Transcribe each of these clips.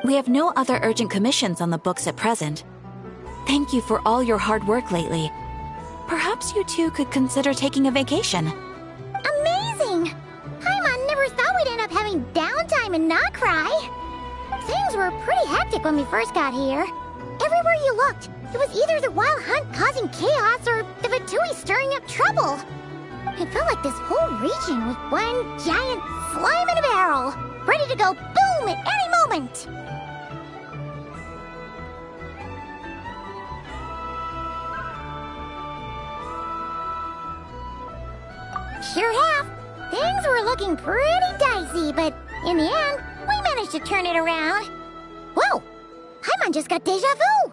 We have no other urgent commissions on the books at present. Thank you for all your hard work lately. Perhaps you two could consider taking a vacation. Amazing! Paimon never thought we'd end up having downtime and not cry. Things were pretty hectic when we first got here. Everywhere you looked, it was either the Wild Hunt causing chaos or the Fatui stirring up trouble. It felt like this whole region was one giant slime in a barrel, ready to go boom at any moment. Sure have. Things were looking pretty dicey, but in the end, we managed to turn it around. Whoa! Paimon just got deja vu!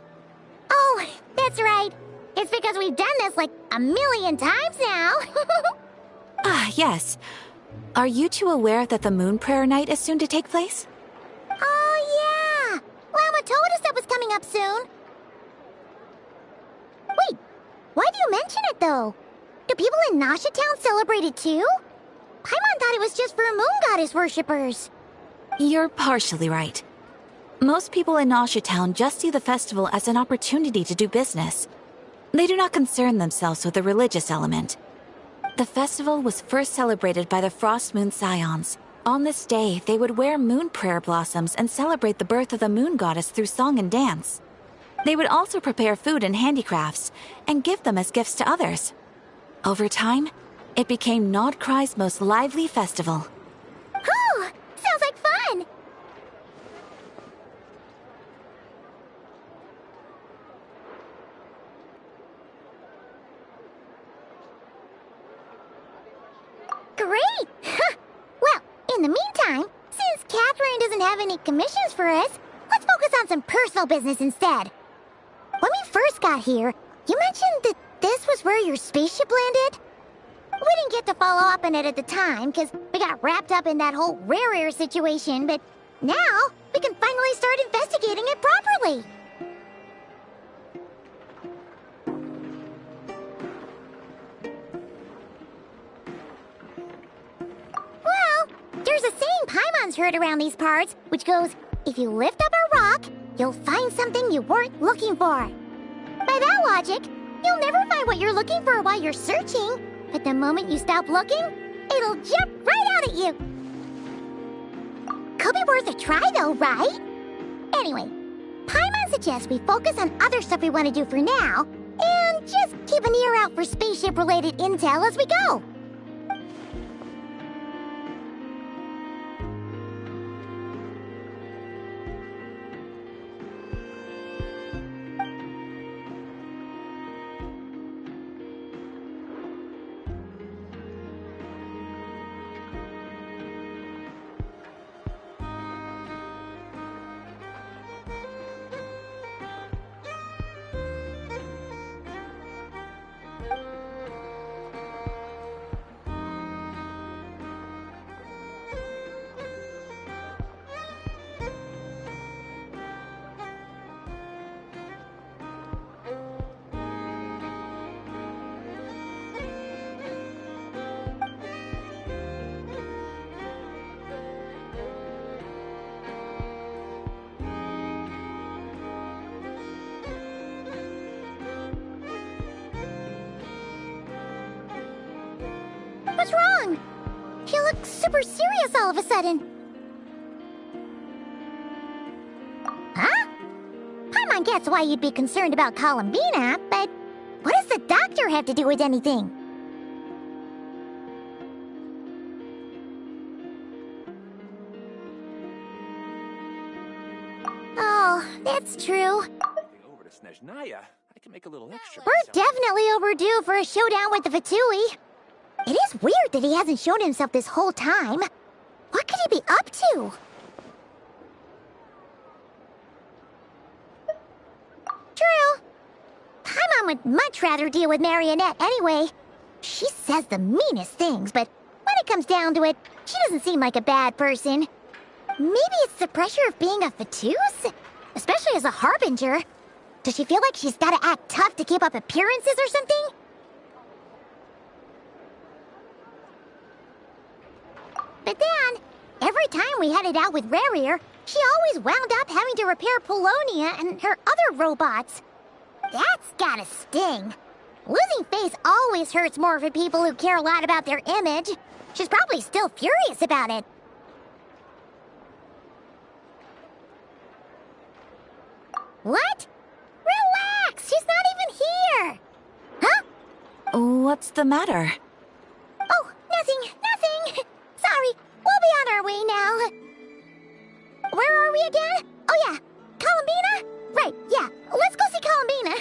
Oh, that's right. It's because we've done this like a million times now. Ah, yes. Are you two aware that the Moon Prayer Night is soon to take place? Oh, yeah! Llama told us that was coming up soon. Wait, why do you mention it, though? Do people in Nasha Town celebrate it too? Paimon thought it was just for Moon Goddess worshippers. You're partially right. Most people in Nasha Town just see the festival as an opportunity to do business. They do not concern themselves with the religious element. The festival was first celebrated by the Frost Moon Scions. On this day, they would wear moon prayer blossoms and celebrate the birth of the Moon Goddess through song and dance. They would also prepare food and handicrafts and give them as gifts to others. Over time, it became Nodcry's most lively festival. Oh, sounds like fun! Great! Well, in the meantime, since Catherine doesn't have any commissions for us, let's focus on some personal business instead. When we first got here, you mentioned that this was where your spaceship landed? We didn't get to follow up on it at the time, because we got wrapped up in that whole rare situation, but now we can finally start investigating it properly. Well, there's a saying Paimon's heard around these parts, which goes, if you lift up a rock, you'll find something you weren't looking for. By that logic, you'll never find what you're looking for while you're searching, but the moment you stop looking, it'll jump right out at you. Could be worth a try though, right? Anyway, Paimon suggests we focus on other stuff we want to do for now, and just keep an ear out for spaceship-related intel as we go. What's wrong? You look super serious all of a sudden. Huh? Paimon gets why you'd be concerned about Columbina, but what does the doctor have to do with anything? Oh, that's true. Over to Snezhnaya, I can make a little extra. We're definitely overdue for a showdown with the Fatui. It is weird that he hasn't shown himself this whole time. What could he be up to? True. Paimon would much rather deal with Marionette anyway. She says the meanest things, but when it comes down to it, she doesn't seem like a bad person. Maybe it's the pressure of being a Fatuse? Especially as a Harbinger. Does she feel like she's gotta act tough to keep up appearances or something? But then, every time we headed out with Rarier, She always wound up having to repair Polonia and her other robots. That's gotta sting. Losing face always hurts more for people who care a lot about their image. She's probably still furious about it. What? Relax! She's not even here! Huh? What's the matter? Oh, nothing. Sorry, we'll be on our way now. Where are we again? Oh yeah, Columbina? Right, yeah, let's go see Columbina.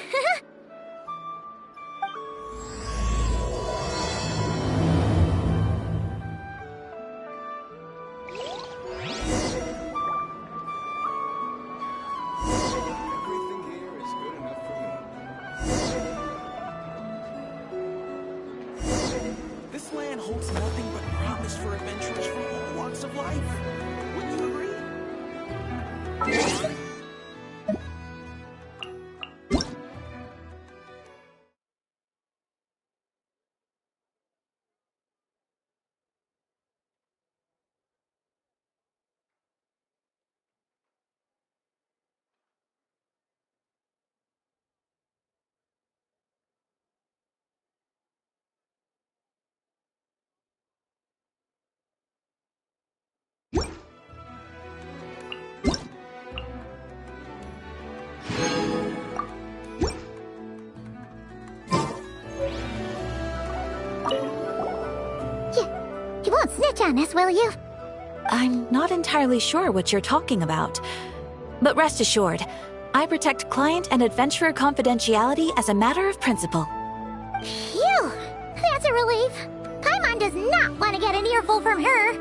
Everything here is good enough for me. This land holds nothing but promise for adventurers from all walks of life. Wouldn't you agree? You won't snitch on us, will you? I'm not entirely sure what you're talking about. But rest assured, I protect client and adventurer confidentiality as a matter of principle. Phew! That's a relief. Paimon does not want to get an earful from her.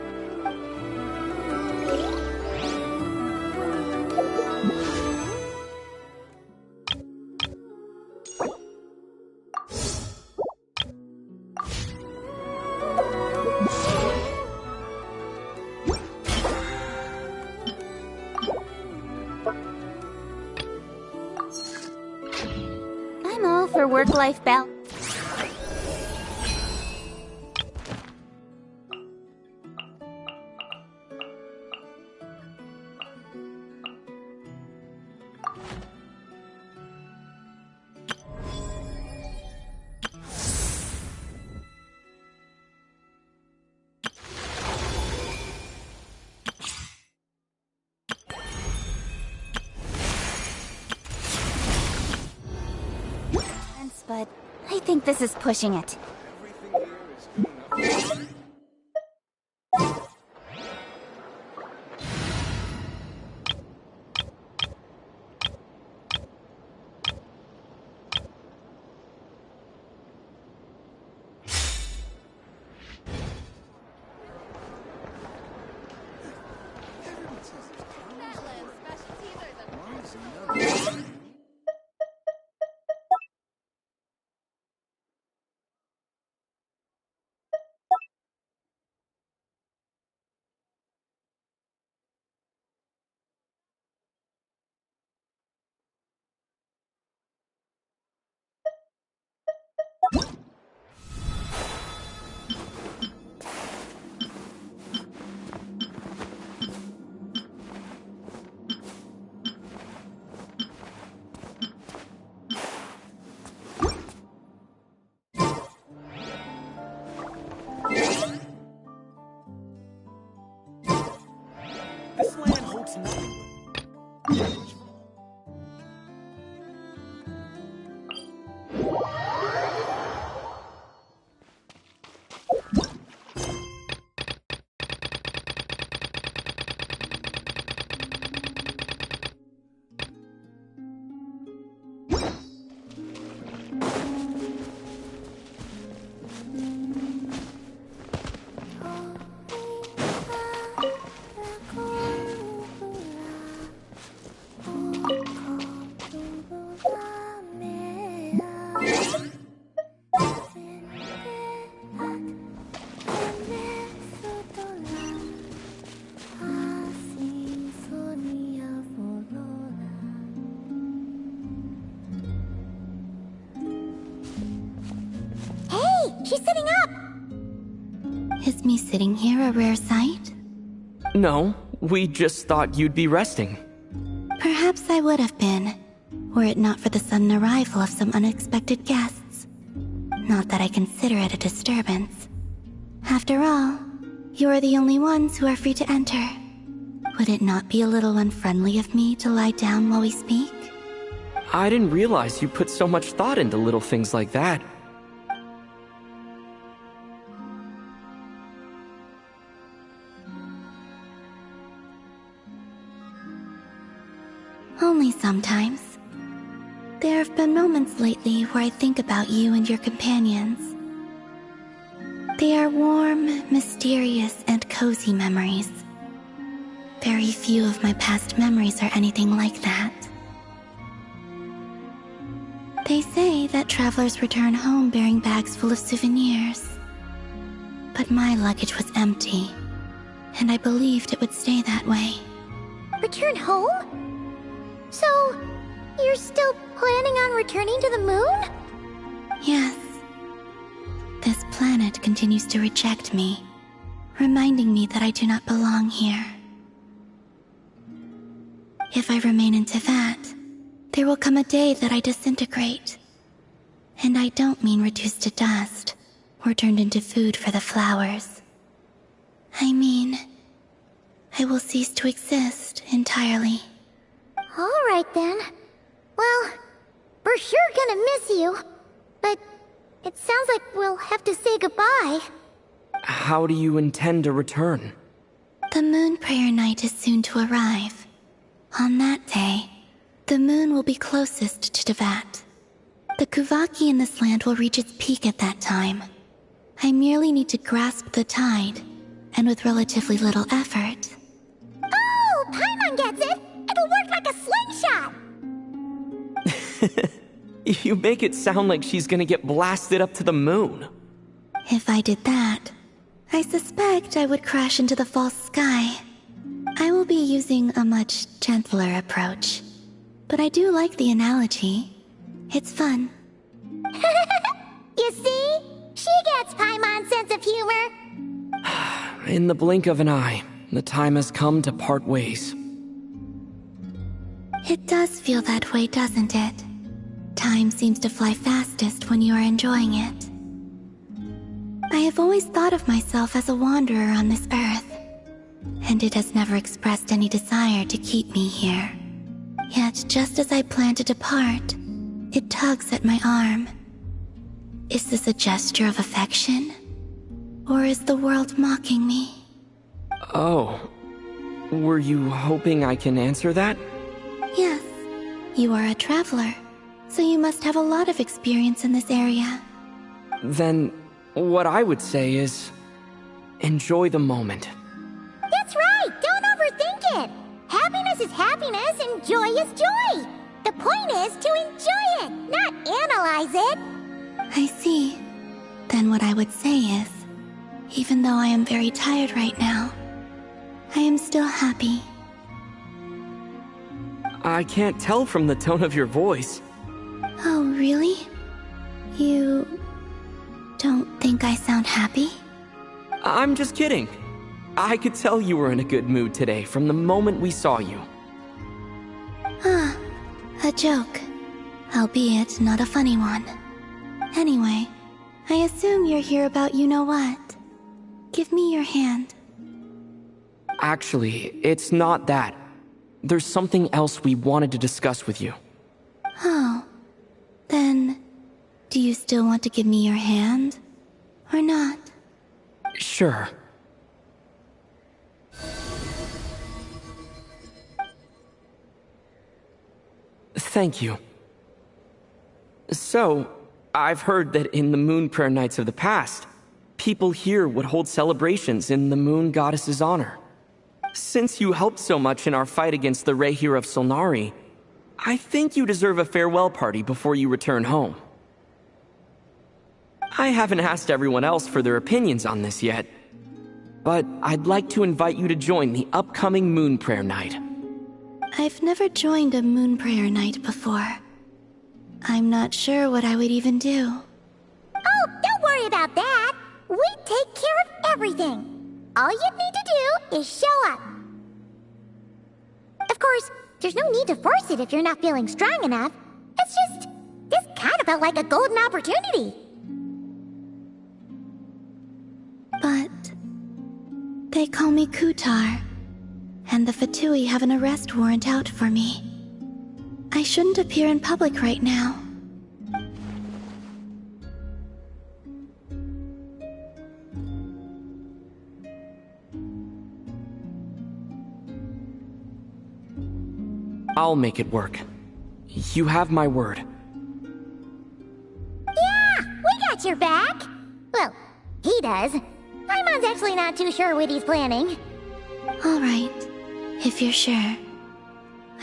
I'm all for work-life balance. But I think this is pushing it. Everything here is good enough for me. Everyone says there's tunnels. Why is another? This land holds nothing but... She's sitting up! Is me sitting here a rare sight? No, We just thought you'd be resting. Perhaps I would have been, were it not for the sudden arrival of some unexpected guests. Not that I consider it a disturbance. After all, you are the only ones who are free to enter. Would it not be a little unfriendly of me to lie down while we speak? I didn't realize you put so much thought into little things like that. Only sometimes. There have been moments lately where I think about you and your companions. They are warm, mysterious, and cozy memories. Very few of my past memories are anything like that. They say that travelers return home bearing bags full of souvenirs. But my luggage was empty, and I believed it would stay that way. Return home? So, you're still planning on returning to the moon? Yes. This planet continues to reject me, reminding me that I do not belong here. If I remain in Teyvat, there will come a day that I disintegrate. And I don't mean reduced to dust, or turned into food for the flowers. I mean, I will cease to exist entirely. Alright then. Well, we're sure gonna miss you. But it sounds like we'll have to say goodbye. How do you intend to return? The Moon Prayer Night is soon to arrive. On that day, the moon will be closest to Teyvat. The Kuvaki in this land will reach its peak at that time. I merely need to grasp the tide, and with relatively little effort. Oh, Paimon gets it! It'll work like a slingshot! You make it sound like she's gonna get blasted up to the moon. If I did that, I suspect I would crash into the false sky. I will be using a much gentler approach. But I do like the analogy. It's fun. You see? She gets Paimon's sense of humor. In the blink of an eye, the time has come to part ways. It does feel that way, doesn't it? Time seems to fly fastest when you are enjoying it. I have always thought of myself as a wanderer on this earth, and it has never expressed any desire to keep me here. Yet, just as I plan to depart, it tugs at my arm. Is this a gesture of affection? Or is the world mocking me? Oh. Were you hoping I can answer that? Yes. You are a traveler, so you must have a lot of experience in this area. Then, what I would say is, enjoy the moment. That's right! Don't overthink it! Happiness is happiness and joy is joy! The point is to enjoy it, not analyze it! I see. Then what I would say is, even though I am very tired right now, I am still happy. I can't tell from the tone of your voice. Oh, really? You don't think I sound happy? I'm just kidding. I could tell you were in a good mood today from the moment we saw you. Ah, a joke. Albeit not a funny one. Anyway, I assume you're here about you-know-what. Give me your hand. Actually, it's not that. There's something else we wanted to discuss with you. Oh. Then, do you still want to give me your hand? Or not? Sure. Thank you. So, I've heard that in the Moon Prayer Nights of the past, people here would hold celebrations in the Moon Goddess's honor. Since you helped so much in our fight against the Rehir of Solnari, I think you deserve a farewell party before you return home. I haven't asked everyone else for their opinions on this yet, but I'd like to invite you to join the upcoming Moon Prayer Night. I've never joined a Moon Prayer Night before. I'm not sure what I would even do. Oh, don't worry about that! We take care of everything! All you need to do is show up. course, there's no need to force it if you're not feeling strong enough. It's just, this kind of felt like a golden opportunity. But they call me Kutar, and the Fatui have an arrest warrant out for me. I shouldn't appear in public right now. I'll make it work. You have my word. Yeah, we got your back. Well, he does. Paimon's actually not too sure what he's planning. All right, if you're sure.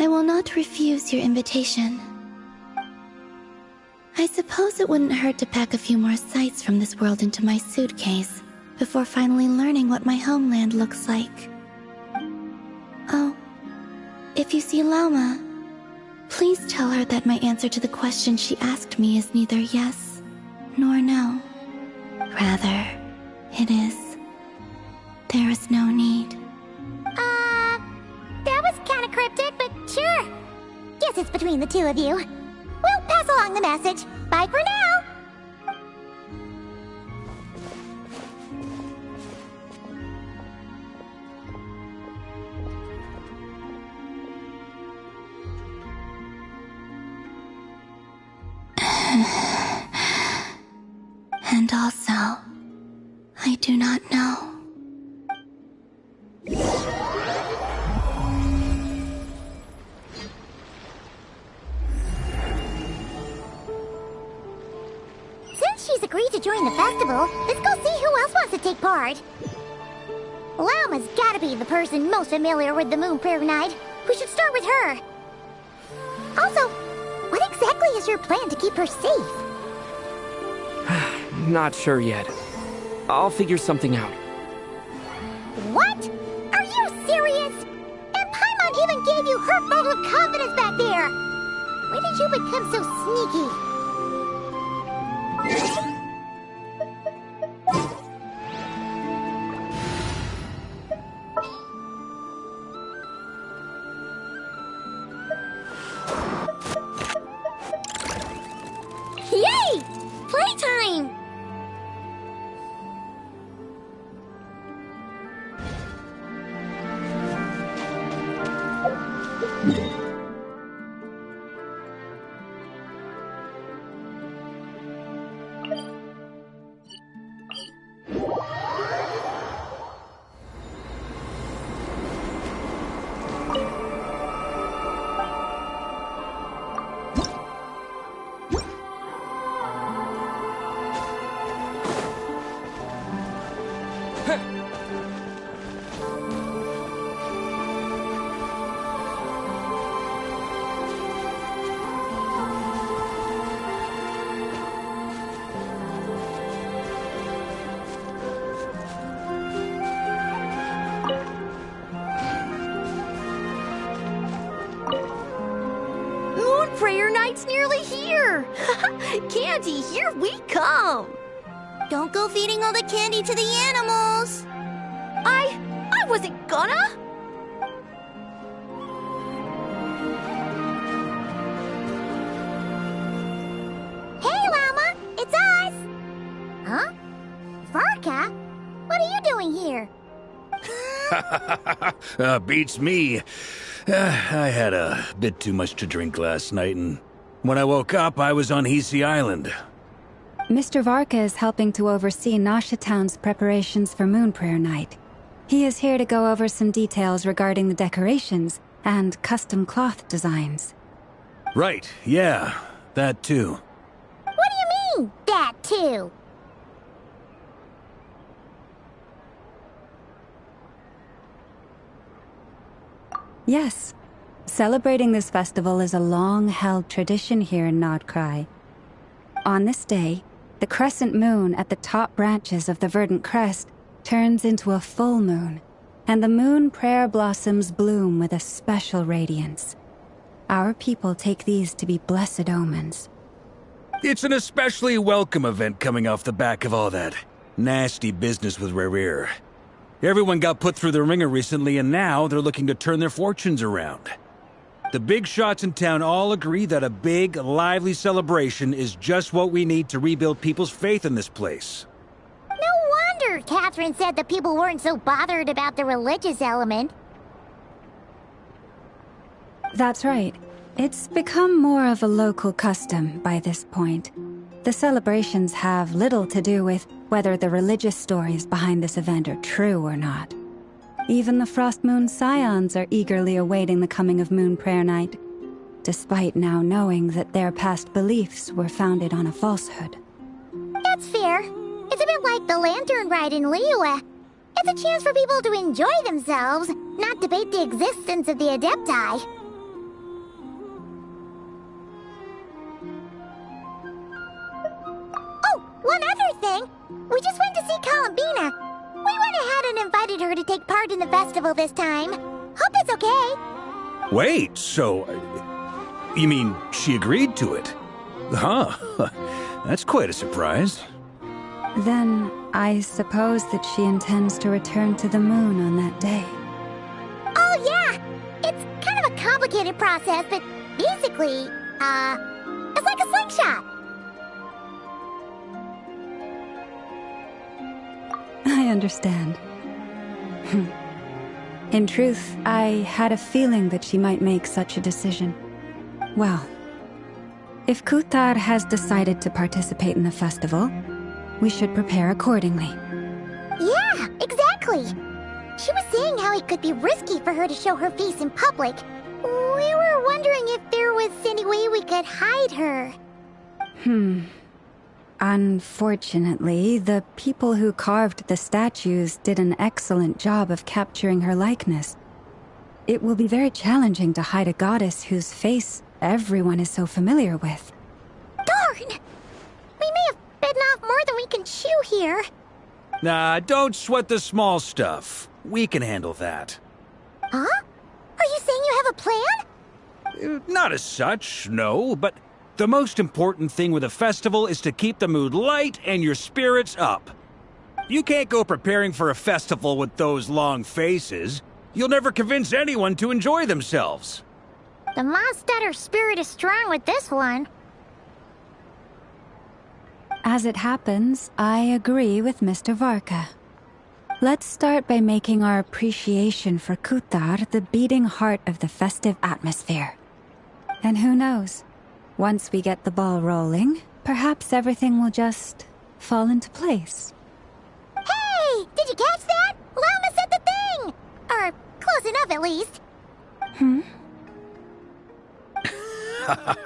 I will not refuse your invitation. I suppose it wouldn't hurt to pack a few more sights from this world into my suitcase before finally learning what my homeland looks like. Oh, if you see Lauma, please tell her that my answer to the question she asked me is neither yes nor no. Rather, it is, there is no need. That was kind of cryptic, but sure. Guess it's between the two of you. We'll pass along the message. Bye for now. And also, I do not know. Since she's agreed to join the festival, let's go see who else wants to take part. Lauma's gotta be the person most familiar with the Moon Prayer Night. We should start with her. Also, what exactly is your plan to keep her safe? Not sure yet. I'll figure something out. What? Are you serious? And Paimon even gave you her vote of confidence back there! When did you become so sneaky? Yay! Playtime! Prayer night's nearly here! Candy, here we come! Don't go feeding all the candy to the animals! I wasn't gonna! Hey, Llama! It's us! Huh? Varka? What are you doing here? Beats me. I had a bit too much to drink last night, and when I woke up, I was on Hisi Island. Mr. Varka is helping to oversee Nasha Town's preparations for Moon Prayer Night. He is here to go over some details regarding the decorations and custom cloth designs. Right, yeah, that too. What do you mean, that too? Yes. Celebrating this festival is a long-held tradition here in Nodcry. On this day, the crescent moon at the top branches of the verdant crest turns into a full moon, and the moon prayer blossoms bloom with a special radiance. Our people take these to be blessed omens. It's an especially welcome event coming off the back of all that nasty business with Rare. Everyone got put through the ringer recently, and now they're looking to turn their fortunes around. The big shots in town all agree that a big, lively celebration is just what we need to rebuild people's faith in this place. No wonder Catherine said the people weren't so bothered about the religious element. That's right. It's become more of a local custom by this point. The celebrations have little to do with whether the religious stories behind this event are true or not. Even the Frost Moon Scions are eagerly awaiting the coming of Moon Prayer Night, despite now knowing that their past beliefs were founded on a falsehood. That's fair. It's a bit like the Lantern Ride in Liyue. It's a chance for people to enjoy themselves, not debate the existence of the Adepti. Oh, one other thing! We just went to see Columbina. We went ahead and invited her to take part in the festival this time. Hope it's okay. Wait, so... you mean she agreed to it? Huh. That's quite a surprise. Then, I suppose that she intends to return to the moon on that day. Oh, yeah! It's kind of a complicated process, but basically, it's like a slingshot. I understand. In truth, I had a feeling that she might make such a decision. Well, if Kuthar has decided to participate in the festival, we should prepare accordingly. Yeah, exactly. She was saying how it could be risky for her to show her face in public. We were wondering if there was any way we could hide her. Unfortunately, the people who carved the statues did an excellent job of capturing her likeness. It will be very challenging to hide a goddess whose face everyone is so familiar with. Darn! We may have bitten off more than we can chew here. Nah, don't sweat the small stuff. We can handle that. Huh? Are you saying you have a plan? Not as such, no, but the most important thing with a festival is to keep the mood light and your spirits up. You can't go preparing for a festival with those long faces. You'll never convince anyone to enjoy themselves. The Mondstatter spirit is strong with this one. As it happens, I agree with Mr. Varka. Let's start by making our appreciation for Kuthar the beating heart of the festive atmosphere. And who knows? Once we get the ball rolling, perhaps everything will just fall into place. Hey! Did you catch that? Lama said the thing! Or close enough, at least.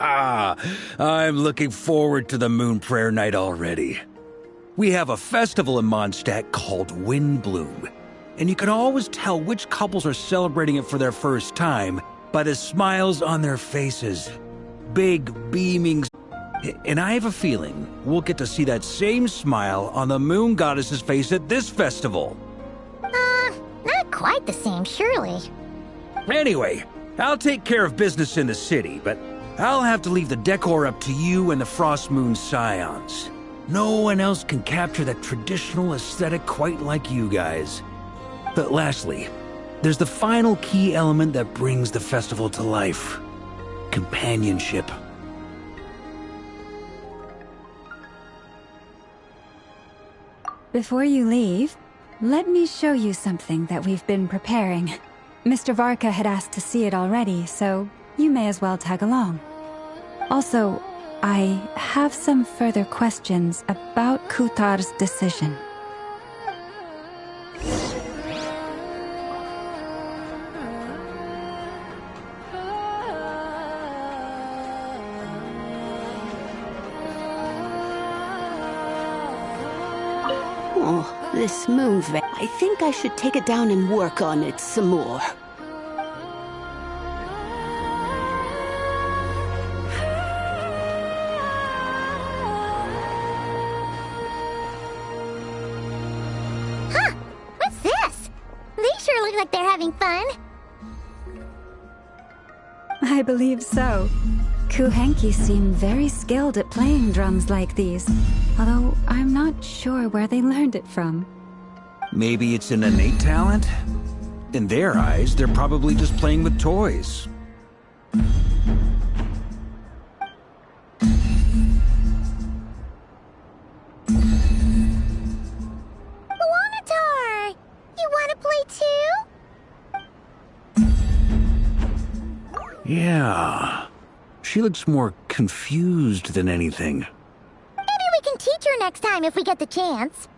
I'm looking forward to the Moon Prayer Night already. We have a festival in Mondstadt called Windbloom, and you can always tell which couples are celebrating it for their first time by the smiles on their faces. Big, beaming... And I have a feeling we'll get to see that same smile on the Moon Goddess's face at this festival. Not quite the same, surely. Anyway, I'll take care of business in the city, but I'll have to leave the decor up to you and the Frost Moon Scions. No one else can capture that traditional aesthetic quite like you guys. But lastly, there's the final key element that brings the festival to life. Companionship. Before you leave, let me show you something that we've been preparing. Mr. Varka had asked to see it already, so you may as well tag along. Also, I have some further questions about Kuthar's decision. Oh, this moon veil. I think I should take it down and work on it some more. What's this? They sure look like they're having fun. I believe so. Kuhenki seem very skilled at playing drums like these, although I'm not sure where they learned it from. Maybe it's an innate talent? In their eyes, they're probably just playing with toys. Wanatar! You wanna play too? Yeah. She looks more confused than anything. Maybe we can teach her next time if we get the chance.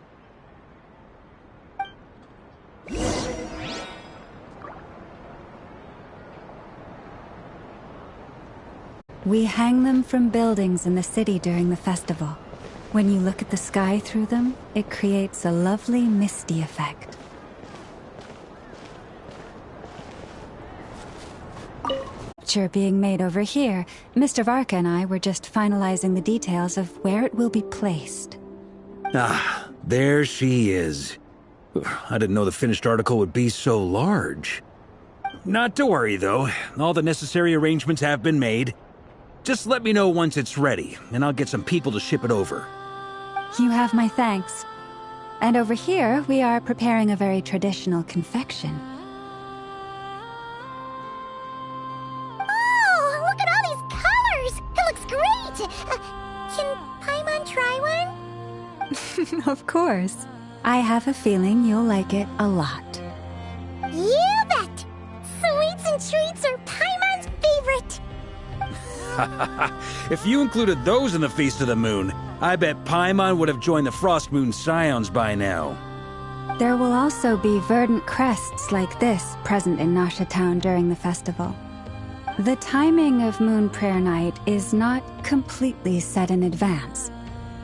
We hang them from buildings in the city during the festival. When you look at the sky through them, it creates a lovely misty effect. Picture being made over here. Mr. Varka and I were just finalizing the details of where it will be placed. Ah, there she is. I didn't know the finished article would be so large. Not to worry, though. All the necessary arrangements have been made. Just let me know once it's ready, and I'll get some people to ship it over. You have my thanks. And over here, we are preparing a very traditional confection. Oh, look at all these colors! It looks great! Can Paimon try one? Of course. I have a feeling you'll like it a lot. You bet! Sweets and treats are Paimon's favorite! If you included those in the Feast of the Moon, I bet Paimon would have joined the Frost Moon Scions by now. There will also be verdant crests like this present in Nasha Town during the festival. The timing of Moon Prayer Night is not completely set in advance.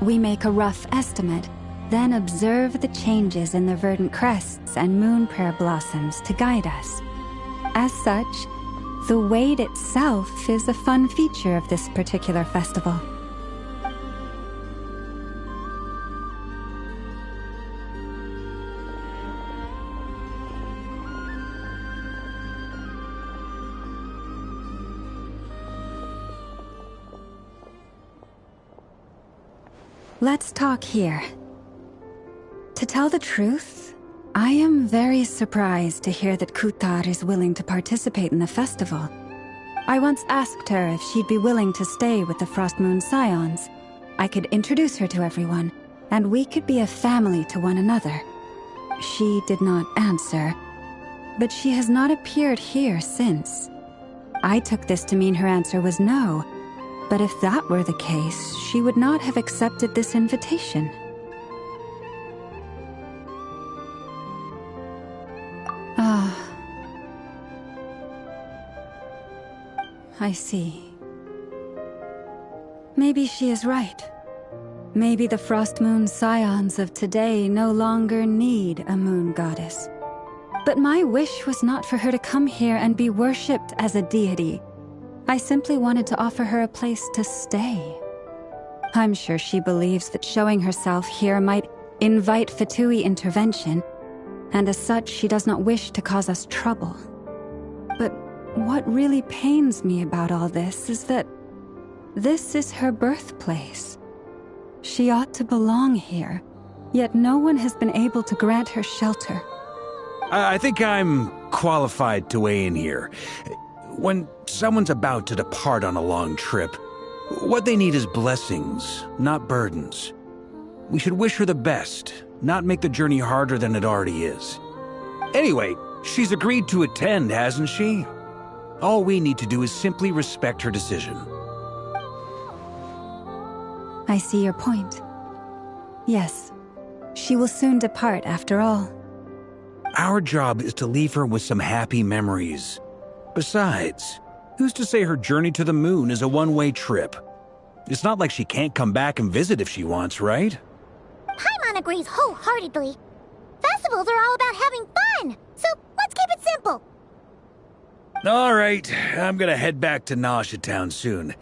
We make a rough estimate, then observe the changes in the verdant crests and moon prayer blossoms to guide us. As such, the wait itself is a fun feature of this particular festival. Let's talk here. To tell the truth, I am very surprised to hear that Kutar is willing to participate in the festival. I once asked her if she'd be willing to stay with the Frost Moon Scions. I could introduce her to everyone, and we could be a family to one another. She did not answer, but she has not appeared here since. I took this to mean her answer was no, but if that were the case, she would not have accepted this invitation. I see. Maybe she is right. Maybe the Frost Moon Scions of today no longer need a moon goddess. But my wish was not for her to come here and be worshipped as a deity. I simply wanted to offer her a place to stay. I'm sure she believes that showing herself here might invite Fatui intervention, and as such she does not wish to cause us trouble. But what really pains me about all this is that this is her birthplace. She ought to belong here, yet no one has been able to grant her shelter. I think I'm qualified to weigh in here. When someone's about to depart on a long trip, what they need is blessings, not burdens. We should wish her the best, not make the journey harder than it already is. Anyway, she's agreed to attend, hasn't she? All we need to do is simply respect her decision. I see your point. Yes, she will soon depart after all. Our job is to leave her with some happy memories. Besides, who's to say her journey to the moon is a one-way trip? It's not like she can't come back and visit if she wants, right? Paimon agrees wholeheartedly. Festivals are all about having fun, so let's keep it simple. All right, I'm gonna head back to Nasha Town soon.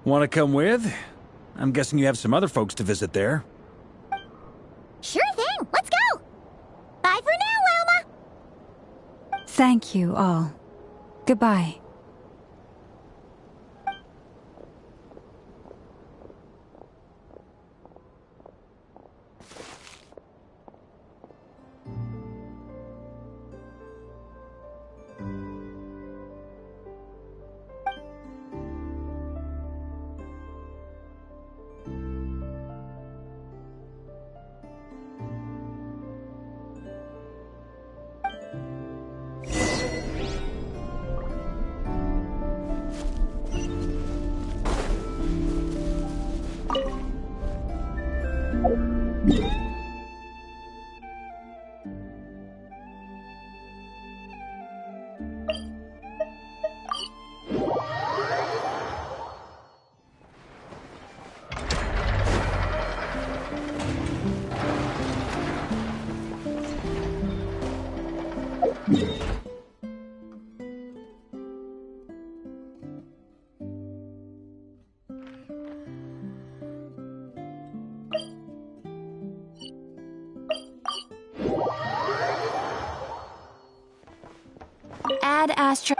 Want to come with? I'm guessing you have some other folks to visit there. Sure thing, let's go! Bye for now, Wilma! Thank you all. Goodbye. Add Astro.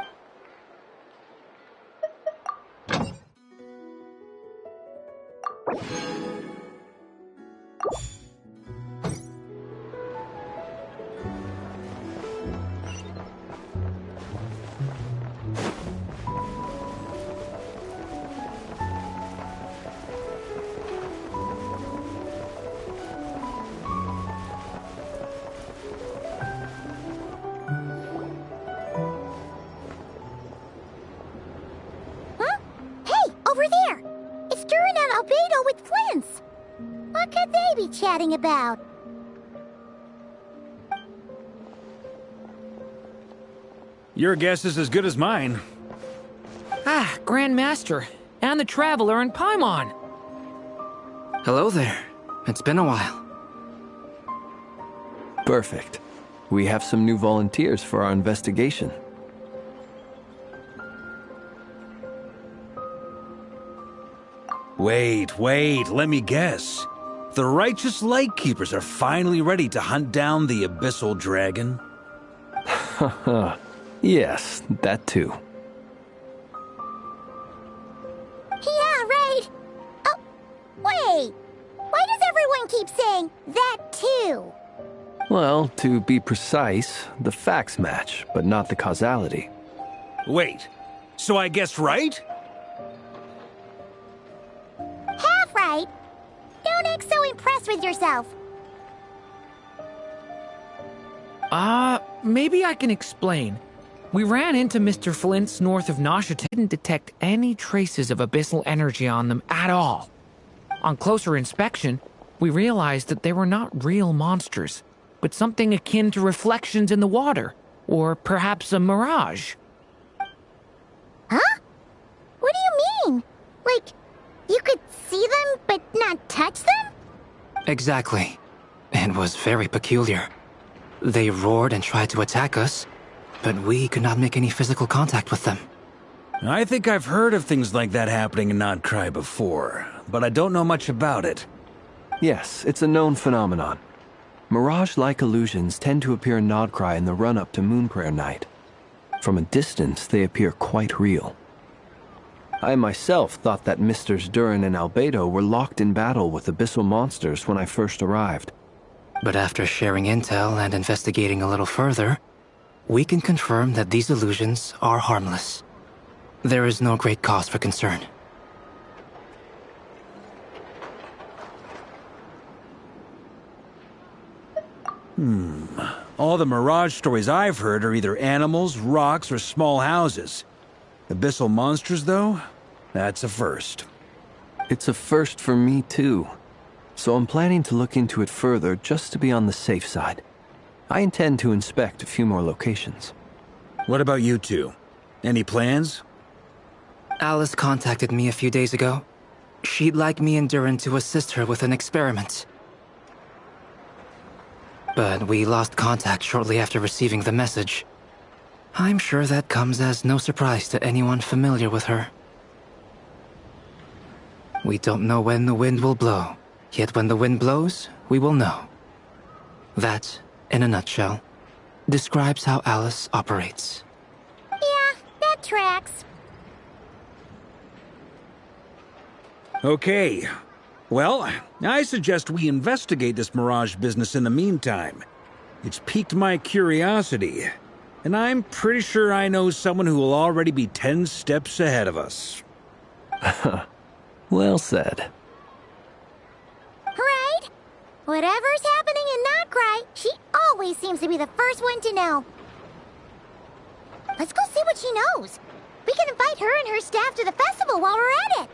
Over there! It's Durin and Albedo with Flints! What could they be chatting about? Your guess is as good as mine. Ah, Grand Master, and the Traveler in Paimon. Hello there. It's been a while. Perfect. We have some new volunteers for our investigation. Wait, let me guess. The righteous Lightkeepers are finally ready to hunt down the Abyssal Dragon? Haha. Yes, that too. Yeah, right! Oh, wait! Why does everyone keep saying that too? Well, to be precise, the facts match, but not the causality. Wait, so I guessed right? Half right! Don't act so impressed with yourself. Maybe I can explain. We ran into Mr. Flint's north of Nosha. Didn't detect any traces of abyssal energy on them at all. On closer inspection, we realized that they were not real monsters, but something akin to reflections in the water, or perhaps a mirage. Huh? What do you mean? Like, you could see them but not touch them? Exactly. It was very peculiar. They roared and tried to attack us, but we could not make any physical contact with them. I think I've heard of things like that happening in Nocturne before, but I don't know much about it. Yes, it's a known phenomenon. Mirage-like illusions tend to appear in Nocturne in the run-up to Moonprayer Night. From a distance, they appear quite real. I myself thought that Misters Durin and Albedo were locked in battle with abyssal monsters when I first arrived. But after sharing intel and investigating a little further, we can confirm that these illusions are harmless. There is no great cause for concern. All the Mirage stories I've heard are either animals, rocks, or small houses. Abyssal monsters, though? That's a first. It's a first for me, too. So I'm planning to look into it further just to be on the safe side. I intend to inspect a few more locations. What about you two? Any plans? Alice contacted me a few days ago. She'd like me and Durin to assist her with an experiment. But we lost contact shortly after receiving the message. I'm sure that comes as no surprise to anyone familiar with her. We don't know when the wind will blow, yet when the wind blows, we will know. That, in a nutshell, describes how Alice operates. Yeah, that tracks. Okay. Well, I suggest we investigate this Mirage business in the meantime. It's piqued my curiosity, and I'm pretty sure I know someone who will already be 10 steps ahead of us. Well said. Right? Whatever's happening in Nocturne, she always seems to be the first one to know. Let's go see what she knows. We can invite her and her staff to the festival while we're at it.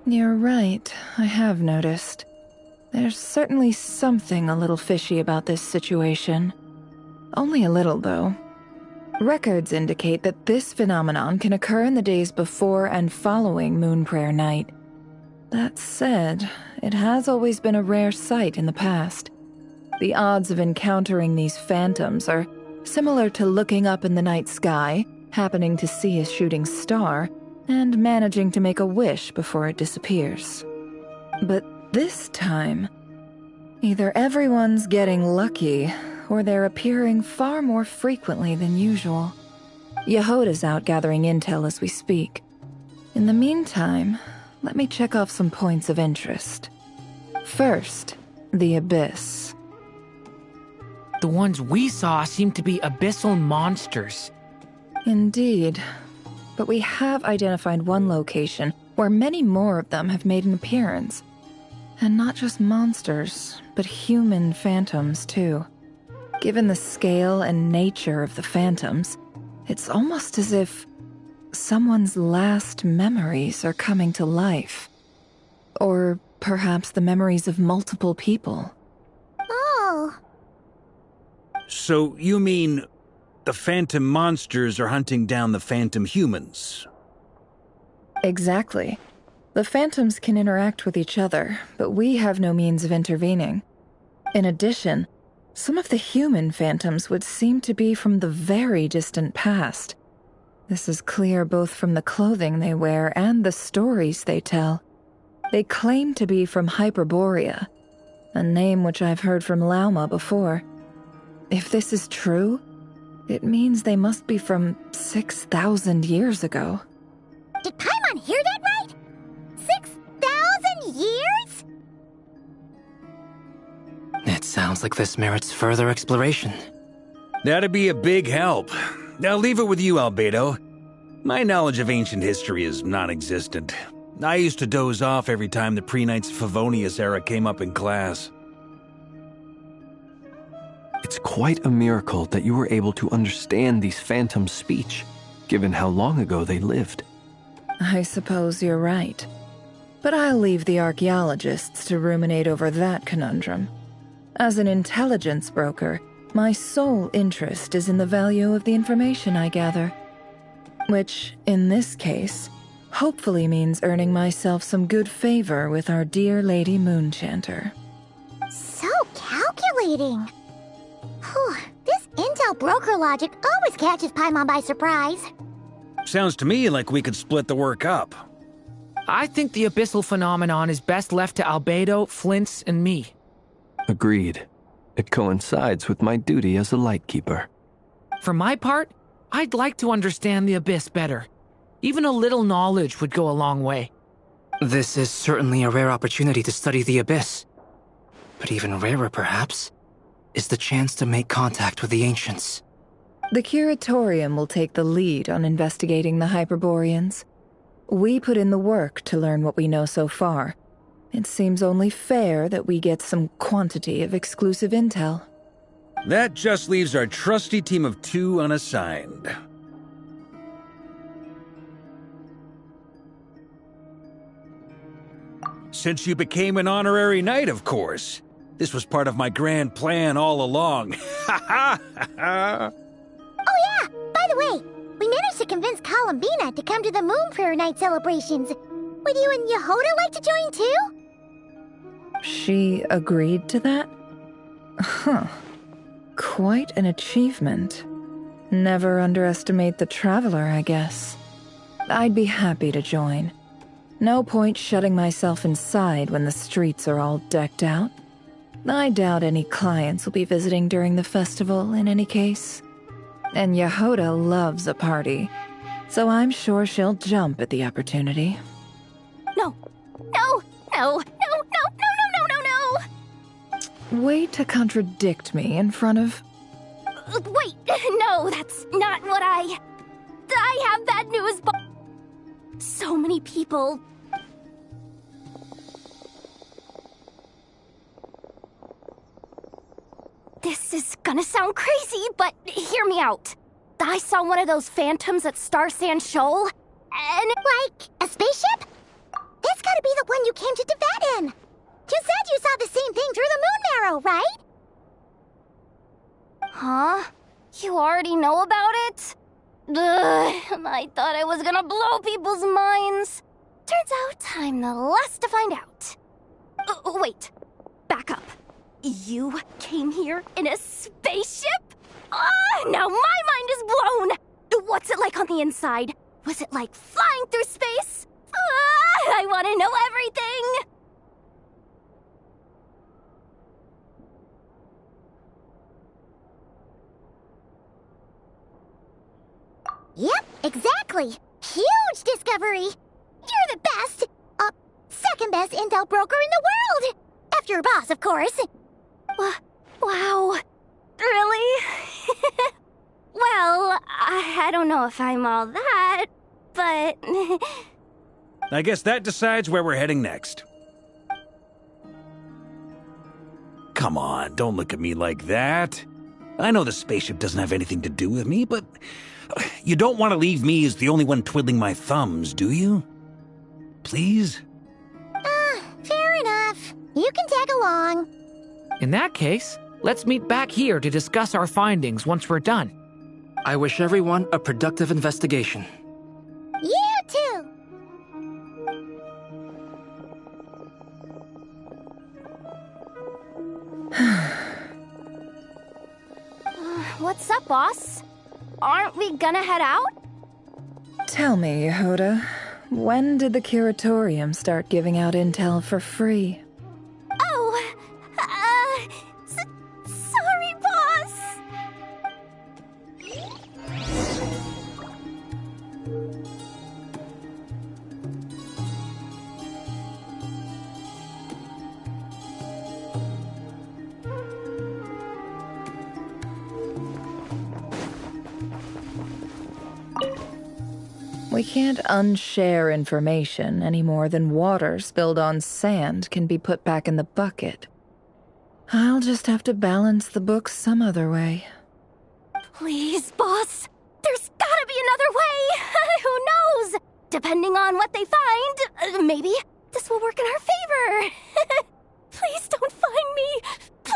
You're right, I have noticed. There's certainly something a little fishy about this situation. Only a little, though. Records indicate that this phenomenon can occur in the days before and following Moon Prayer Night. That said, it has always been a rare sight in the past. The odds of encountering these phantoms are similar to looking up in the night sky, happening to see a shooting star, and managing to make a wish before it disappears. But this time, either everyone's getting lucky, or they're appearing far more frequently than usual. Yehoda's out gathering intel as we speak. In the meantime, let me check off some points of interest. First, the Abyss. The ones we saw seem to be abyssal monsters. Indeed. But we have identified one location where many more of them have made an appearance. And not just monsters, but human phantoms, too. Given the scale and nature of the phantoms, it's almost as if someone's last memories are coming to life. Or perhaps the memories of multiple people. Oh. So you mean the phantom monsters are hunting down the phantom humans? Exactly. The phantoms can interact with each other, but we have no means of intervening. In addition, some of the human phantoms would seem to be from the very distant past. This is clear both from the clothing they wear and the stories they tell. They claim to be from Hyperborea, a name which I've heard from Lauma before. If this is true, it means they must be from 6,000 years ago. Did Paimon hear that right? 6,000 years? It sounds like this merits further exploration. That'd be a big help. I'll leave it with you, Albedo. My knowledge of ancient history is non-existent. I used to doze off every time the pre-Knights Favonius era came up in class. It's quite a miracle that you were able to understand these phantoms' speech, given how long ago they lived. I suppose you're right. But I'll leave the archaeologists to ruminate over that conundrum. As an intelligence broker, my sole interest is in the value of the information I gather. Which, in this case, hopefully means earning myself some good favor with our dear Lady Moonchanter. So calculating. Whew, this intel broker logic always catches Paimon by surprise. Sounds to me like we could split the work up. I think the abyssal phenomenon is best left to Albedo, Flint's, and me. Agreed. It coincides with my duty as a lightkeeper. For my part, I'd like to understand the abyss better. Even a little knowledge would go a long way. This is certainly a rare opportunity to study the abyss. But even rarer, perhaps, is the chance to make contact with the ancients. The Curatorium will take the lead on investigating the Hyperboreans. We put in the work to learn what we know so far. It seems only fair that we get some quantity of exclusive intel. That just leaves our trusty team of 2 unassigned. Since you became an honorary knight, of course. This was part of my grand plan all along. Ha ha ha! Oh yeah, by the way, we managed to convince Columbina to come to the Moon Prayer Night celebrations. Would you and Yehoda like to join too? She agreed to that? Huh. Quite an achievement. Never underestimate the traveler, I guess. I'd be happy to join. No point shutting myself inside when the streets are all decked out. I doubt any clients will be visiting during the festival in any case. And Yehoda loves a party, so I'm sure she'll jump at the opportunity. No, no, no, no, no, no, no, no, no, no! Way to contradict me in front of... Wait, no, that's not what I have bad news, but... So many people... This is gonna sound crazy, but hear me out. I saw one of those phantoms at Star Sand Shoal, and... Like, a spaceship? That's gotta be the I thought I was gonna blow people's minds. Turns out I'm the last to find out. Wait, back up. You came here in a spaceship? Now my mind is blown! What's it like on the inside? Was it like flying through space? I want to know everything! Yep, exactly. Huge discovery. You're the best. Second best intel broker in the world. After your boss, of course. Wow. Really? Well, I don't know if I'm all that, but... I guess that decides where we're heading next. Come on, don't look at me like that. I know the spaceship doesn't have anything to do with me, but you don't want to leave me as the only one twiddling my thumbs, do you? Please? Fair enough. You can tag along. In that case, let's meet back here to discuss our findings once we're done. I wish everyone a productive investigation. You too. What's up, boss? Aren't we gonna head out? Tell me, Yehoda, when did the Curatorium start giving out intel for free? Oh, sorry, boss. We can't unshare information any more than water spilled on sand can be put back in the bucket. I'll just have to balance the books some other way. Please, boss. There's gotta be another way. Who knows? Depending on what they find, maybe this will work in our favor. Please don't find me. Please.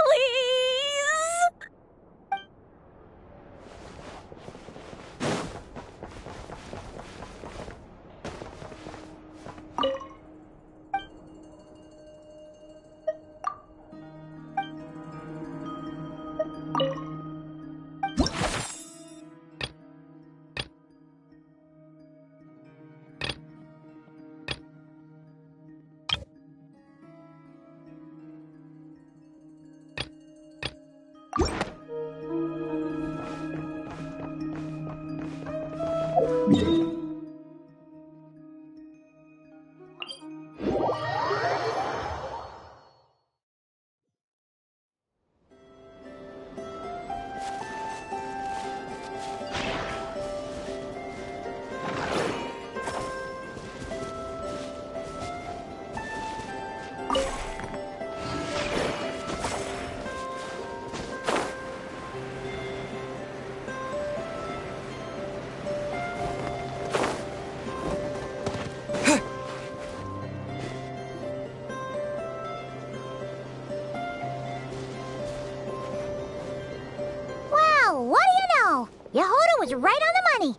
Yehoda was right on the money.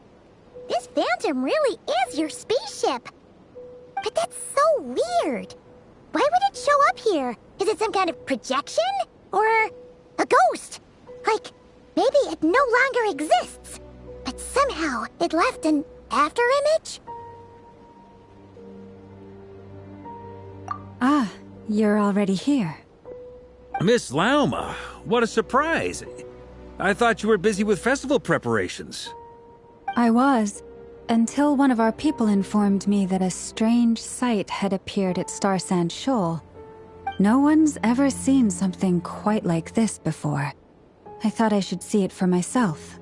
This Phantom really is your spaceship. But that's so weird. Why would it show up here? Is it some kind of projection? Or a ghost? Like, maybe it no longer exists, but somehow it left an afterimage? Ah, you're already here. Miss Lauma, what a surprise. I thought you were busy with festival preparations. I was, until one of our people informed me that a strange sight had appeared at Starsand Shoal. No one's ever seen something quite like this before. I thought I should see it for myself.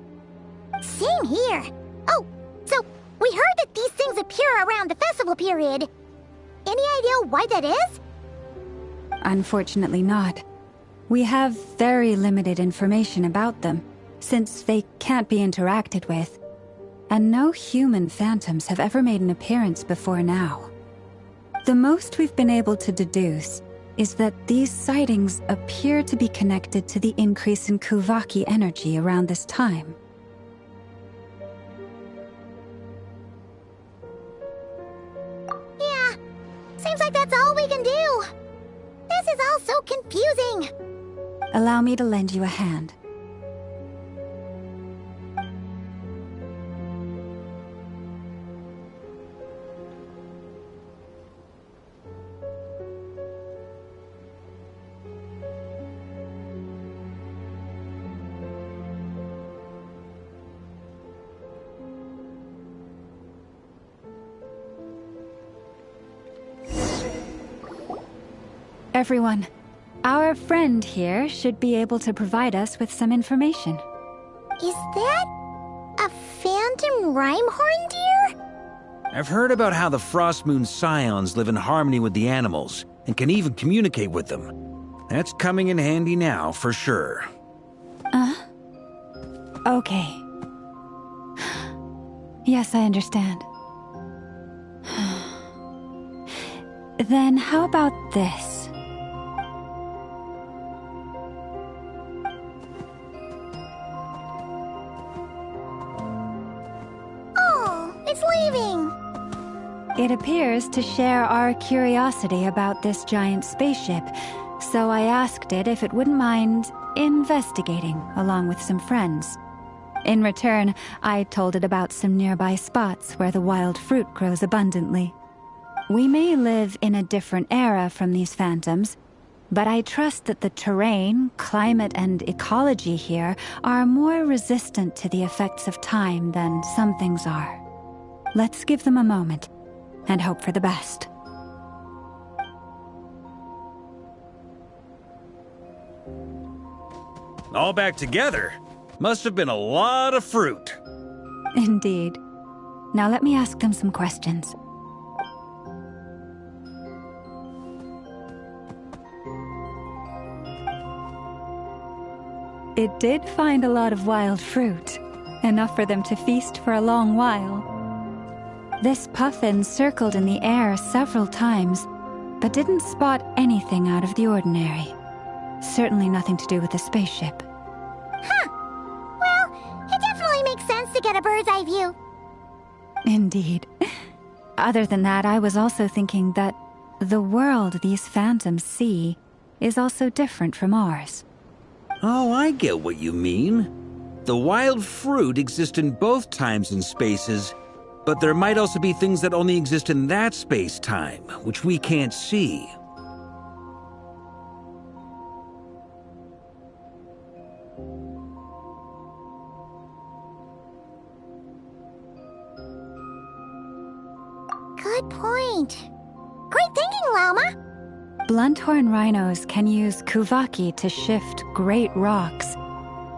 Same here. Oh, so we heard that these things appear around the festival period. Any idea why that is? Unfortunately not. We have very limited information about them, since they can't be interacted with. And no human phantoms have ever made an appearance before now. The most we've been able to deduce is that these sightings appear to be connected to the increase in Kuvaki energy around this time. Seems like that's all we can do. This is all so confusing. Allow me to lend you a hand. Everyone, our friend here should be able to provide us with some information. Is that a phantom Rhymehorn deer? I've heard about how the Frost Moon Scions live in harmony with the animals and can even communicate with them. That's coming in handy now, for sure. Okay. Yes, I understand. Then how about this? Oh, it's leaving. It appears to share our curiosity about this giant spaceship, so I asked it if it wouldn't mind investigating along with some friends. In return, I told it about some nearby spots where the wild fruit grows abundantly. We may live in a different era from these phantoms, but I trust that the terrain, climate, and ecology here are more resistant to the effects of time than some things are. Let's give them a moment and hope for the best. All back together? Must have been a lot of fruit. Indeed. Now let me ask them some questions. It did find a lot of wild fruit, enough for them to feast for a long while. This puffin circled in the air several times, but didn't spot anything out of the ordinary. Certainly nothing to do with the spaceship. Huh. Well, it definitely makes sense to get a bird's eye view. Indeed. Other than that, I was also thinking that the world these phantoms see is also different from ours. Oh, I get what you mean. The wild fruit exist in both times and spaces, but there might also be things that only exist in that space-time, which we can't see. Good point. Great thinking, Lauma. Blunthorn rhinos can use kuvaki to shift great rocks,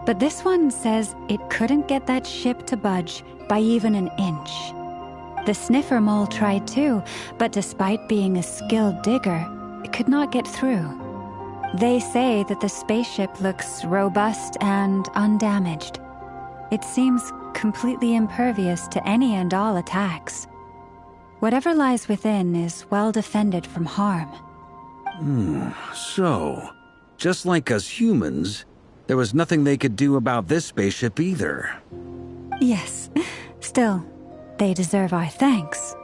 but this one says it couldn't get that ship to budge by even an inch. The sniffer mole tried too, but despite being a skilled digger, it could not get through. They say that the spaceship looks robust and undamaged. It seems completely impervious to any and all attacks. Whatever lies within is well defended from harm. So, just like us humans, there was nothing they could do about this spaceship either. Yes, still, they deserve our thanks.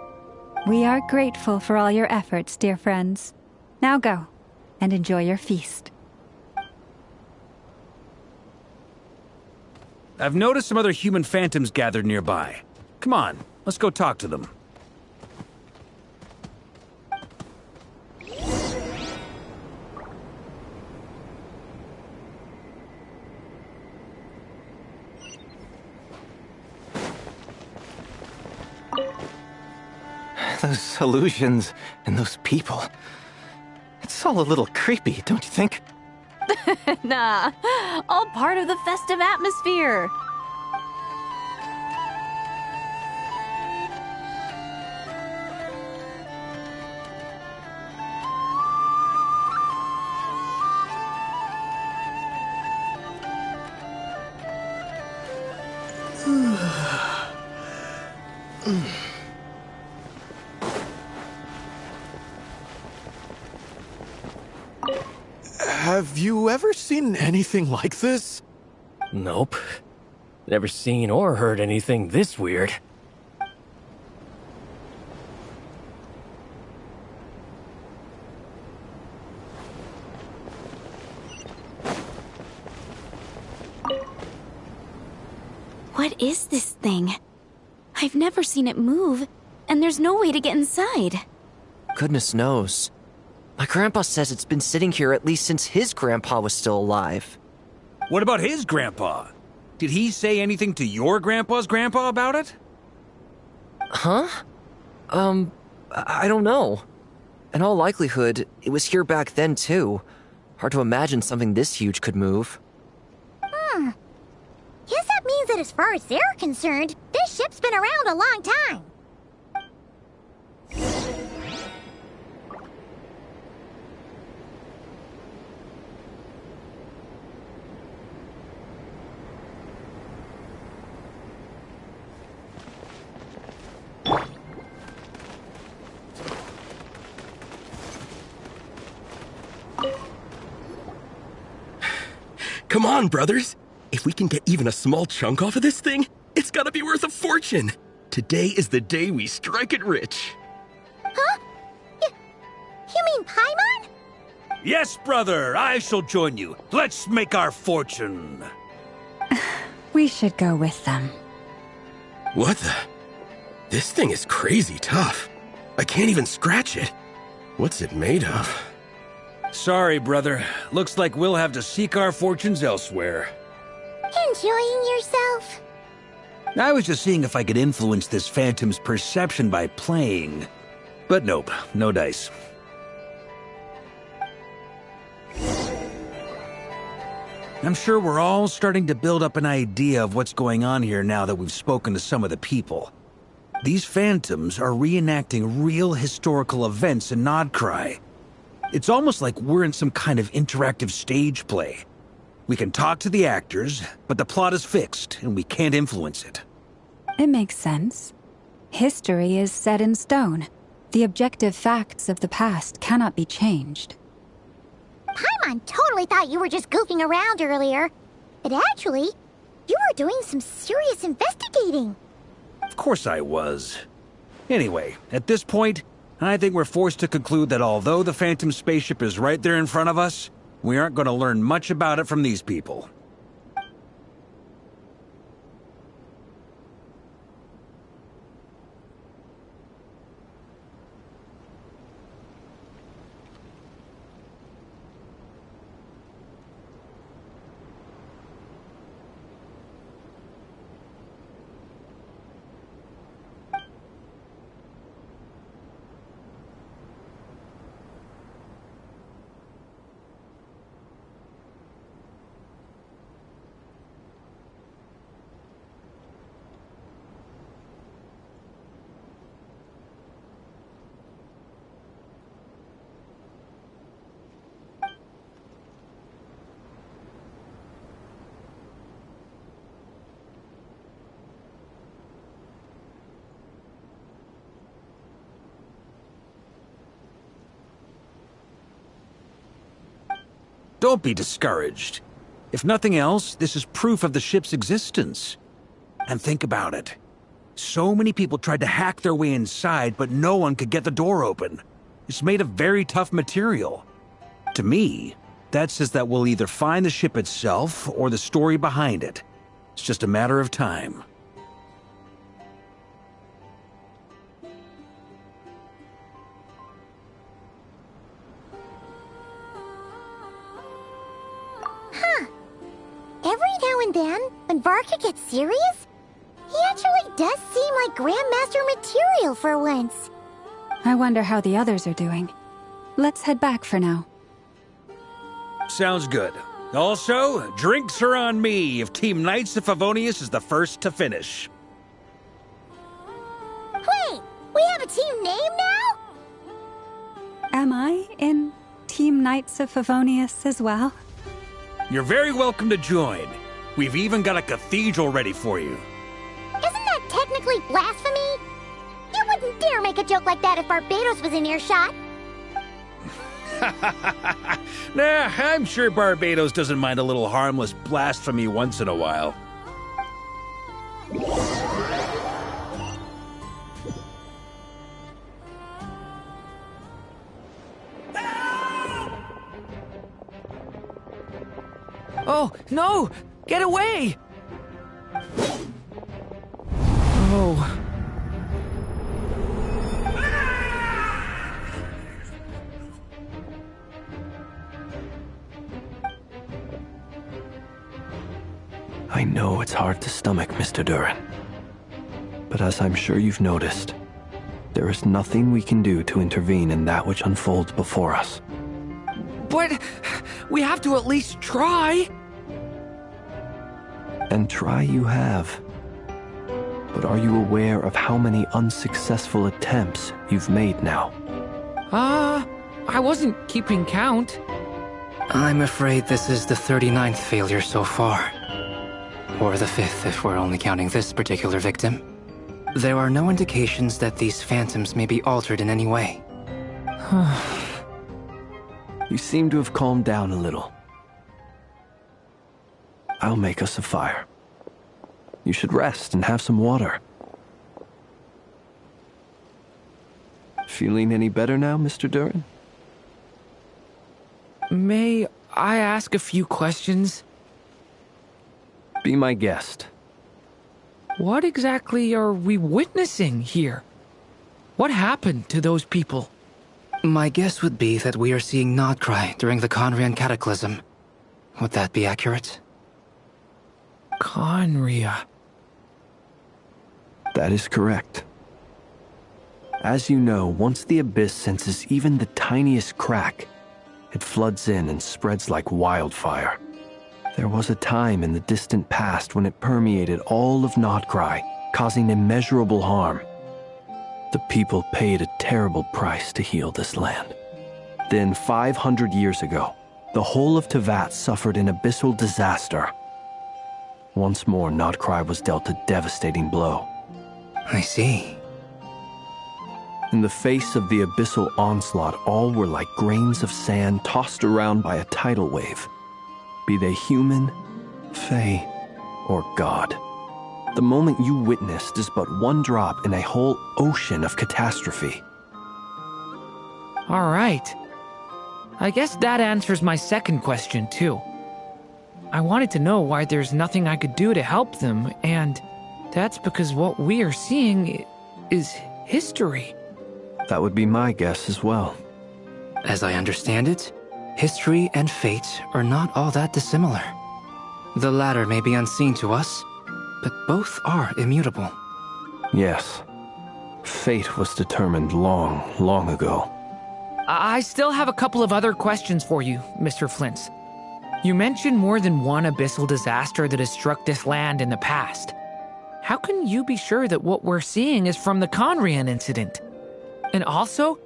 We are grateful for all your efforts, dear friends. Now go, and enjoy your feast. I've noticed some other human phantoms gathered nearby. Come on, let's go talk to them. Those illusions and those people. It's all a little creepy, don't you think? Nah, all part of the festive atmosphere. Have you ever seen anything like this? Nope. Never seen or heard anything this weird. What is this thing? I've never seen it move, and there's no way to get inside. Goodness knows. My grandpa says it's been sitting here at least since his grandpa was still alive. What about his grandpa? Did he say anything to your grandpa's grandpa about it? Huh? I don't know. In all likelihood, it was here back then too. Hard to imagine something this huge could move. Guess that means that as far as they're concerned, this ship's been around a long time. Come on, brothers. If we can get even a small chunk off of this thing, it's gotta be worth a fortune. Today is the day we strike it rich. Huh? You mean Paimon? Yes, brother, I shall join you. Let's make our fortune. We should go with them. What the? This thing is crazy tough. I can't even scratch it. What's it made of? Sorry, brother. Looks like we'll have to seek our fortunes elsewhere. Enjoying yourself? I was just seeing if I could influence this phantom's perception by playing. But nope, no dice. I'm sure we're all starting to build up an idea of what's going on here now that we've spoken to some of the people. These phantoms are reenacting real historical events in Nodcry. It's almost like we're in some kind of interactive stage play. We can talk to the actors, but the plot is fixed, and we can't influence it. It makes sense. History is set in stone. The objective facts of the past cannot be changed. Paimon totally thought you were just goofing around earlier. But actually, you were doing some serious investigating. Of course I was. Anyway, at this point, I think we're forced to conclude that although the Phantom spaceship is right there in front of us, we aren't going to learn much about it from these people. Don't be discouraged. If nothing else, this is proof of the ship's existence. And think about it. So many people tried to hack their way inside, but no one could get the door open. It's made of very tough material. To me, that says that we'll either find the ship itself or the story behind it. It's just a matter of time. Every now and then, when Varka gets serious, he actually does seem like Grandmaster material for once. I wonder how the others are doing. Let's head back for now. Sounds good. Also, drinks are on me if Team Knights of Favonius is the first to finish. Wait, we have a team name now? Am I in Team Knights of Favonius as well? You're very welcome to join. We've even got a cathedral ready for you. Isn't that technically blasphemy? You wouldn't dare make a joke like that if Barbados was in earshot. Nah, I'm sure Barbados doesn't mind a little harmless blasphemy once in a while. Oh, no! Get away! I know it's hard to stomach, Mr. Durin. But as I'm sure you've noticed, there is nothing we can do to intervene in that which unfolds before us. But we have to at least try. And try you have. But are you aware of how many unsuccessful attempts you've made now? I wasn't keeping count. I'm afraid this is the 39th failure so far. Or the 5th if we're only counting this particular victim. There are no indications that these phantoms may be altered in any way. You seem to have calmed down a little. I'll make us a fire. You should rest and have some water. Feeling any better now, Mr. Durin? May I ask a few questions? Be my guest. What exactly are we witnessing here? What happened to those people? My guess would be that we are seeing Nocturne during the Conrian Cataclysm. Would that be accurate? Conria. That is correct. As you know, once the Abyss senses even the tiniest crack, it floods in and spreads like wildfire. There was a time in the distant past when it permeated all of Nocturne, causing immeasurable harm. The people paid a terrible price to heal this land. Then, 500 years ago, the whole of Teyvat suffered an abyssal disaster. Once more, Nocturne was dealt a devastating blow. I see. In the face of the abyssal onslaught, all were like grains of sand tossed around by a tidal wave. Be they human, fae, or god. The moment you witnessed is but one drop in a whole ocean of catastrophe. All right. I guess that answers my second question, too. I wanted to know why there's nothing I could do to help them, and that's because what we are seeing is history. That would be my guess as well. As I understand it, history and fate are not all that dissimilar. The latter may be unseen to us, but both are immutable. Yes. Fate was determined long, long ago. I still have a couple of other questions for you, Mr. Flintz. You mentioned more than one abyssal disaster that has struck this land in the past. How can you be sure that what we're seeing is from the Conrian incident? And also,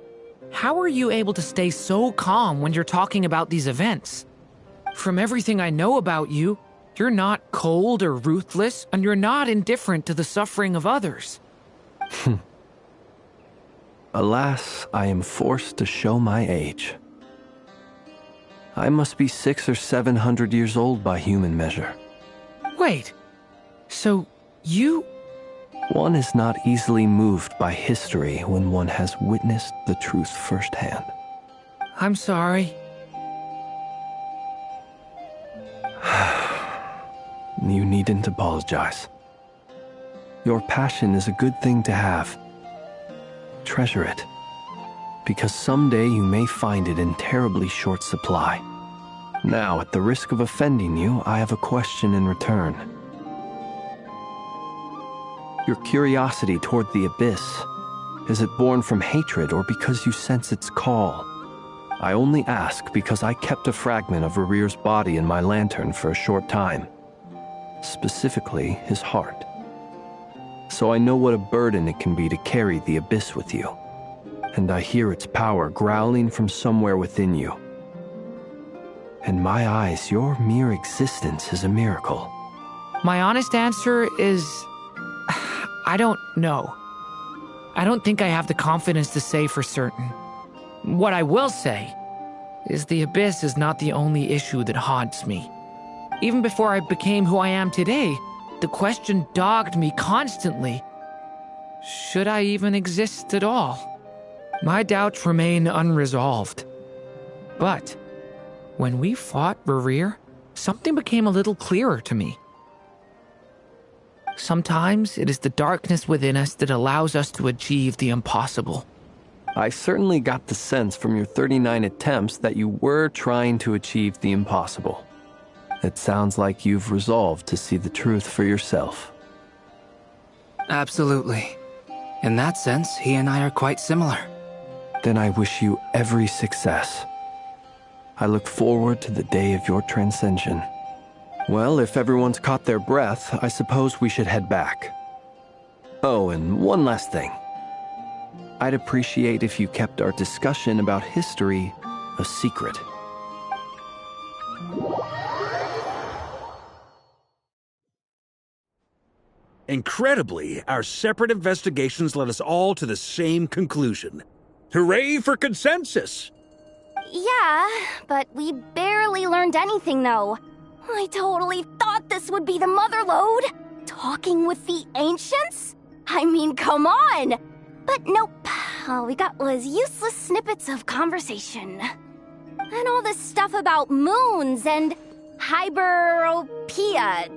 how are you able to stay so calm when you're talking about these events? From everything I know about you, you're not cold or ruthless, and you're not indifferent to the suffering of others. Alas, I am forced to show my age. I must be 600 or 700 years old by human measure. Wait, so you... One is not easily moved by history when one has witnessed the truth firsthand. I'm sorry. You needn't apologize. Your passion is a good thing to have. Treasure it, because someday you may find it in terribly short supply. Now, at the risk of offending you, I have a question in return. Your curiosity toward the Abyss, is it born from hatred or because you sense its call? I only ask because I kept a fragment of Rerir's body in my lantern for a short time. Specifically, his heart. So I know what a burden it can be to carry the Abyss with you. And I hear its power growling from somewhere within you. In my eyes, your mere existence is a miracle. My honest answer is... I don't know. I don't think I have the confidence to say for certain. What I will say is the Abyss is not the only issue that haunts me. Even before I became who I am today, the question dogged me constantly. Should I even exist at all? My doubts remain unresolved. But when we fought Rerir, something became a little clearer to me. Sometimes it is the darkness within us that allows us to achieve the impossible. I certainly got the sense from your 39 attempts that you were trying to achieve the impossible. It sounds like you've resolved to see the truth for yourself. Absolutely. In that sense, he and I are quite similar. Then I wish you every success. I look forward to the day of your transcension. Well, if everyone's caught their breath, I suppose we should head back. Oh, and one last thing. I'd appreciate if you kept our discussion about history a secret. Incredibly, our separate investigations led us all to the same conclusion. Hooray for consensus! Yeah, but we barely learned anything, though. I totally thought this would be the mother lode. Talking with the ancients? I mean, come on! But nope. All we got was useless snippets of conversation. And all this stuff about moons and hyperopia.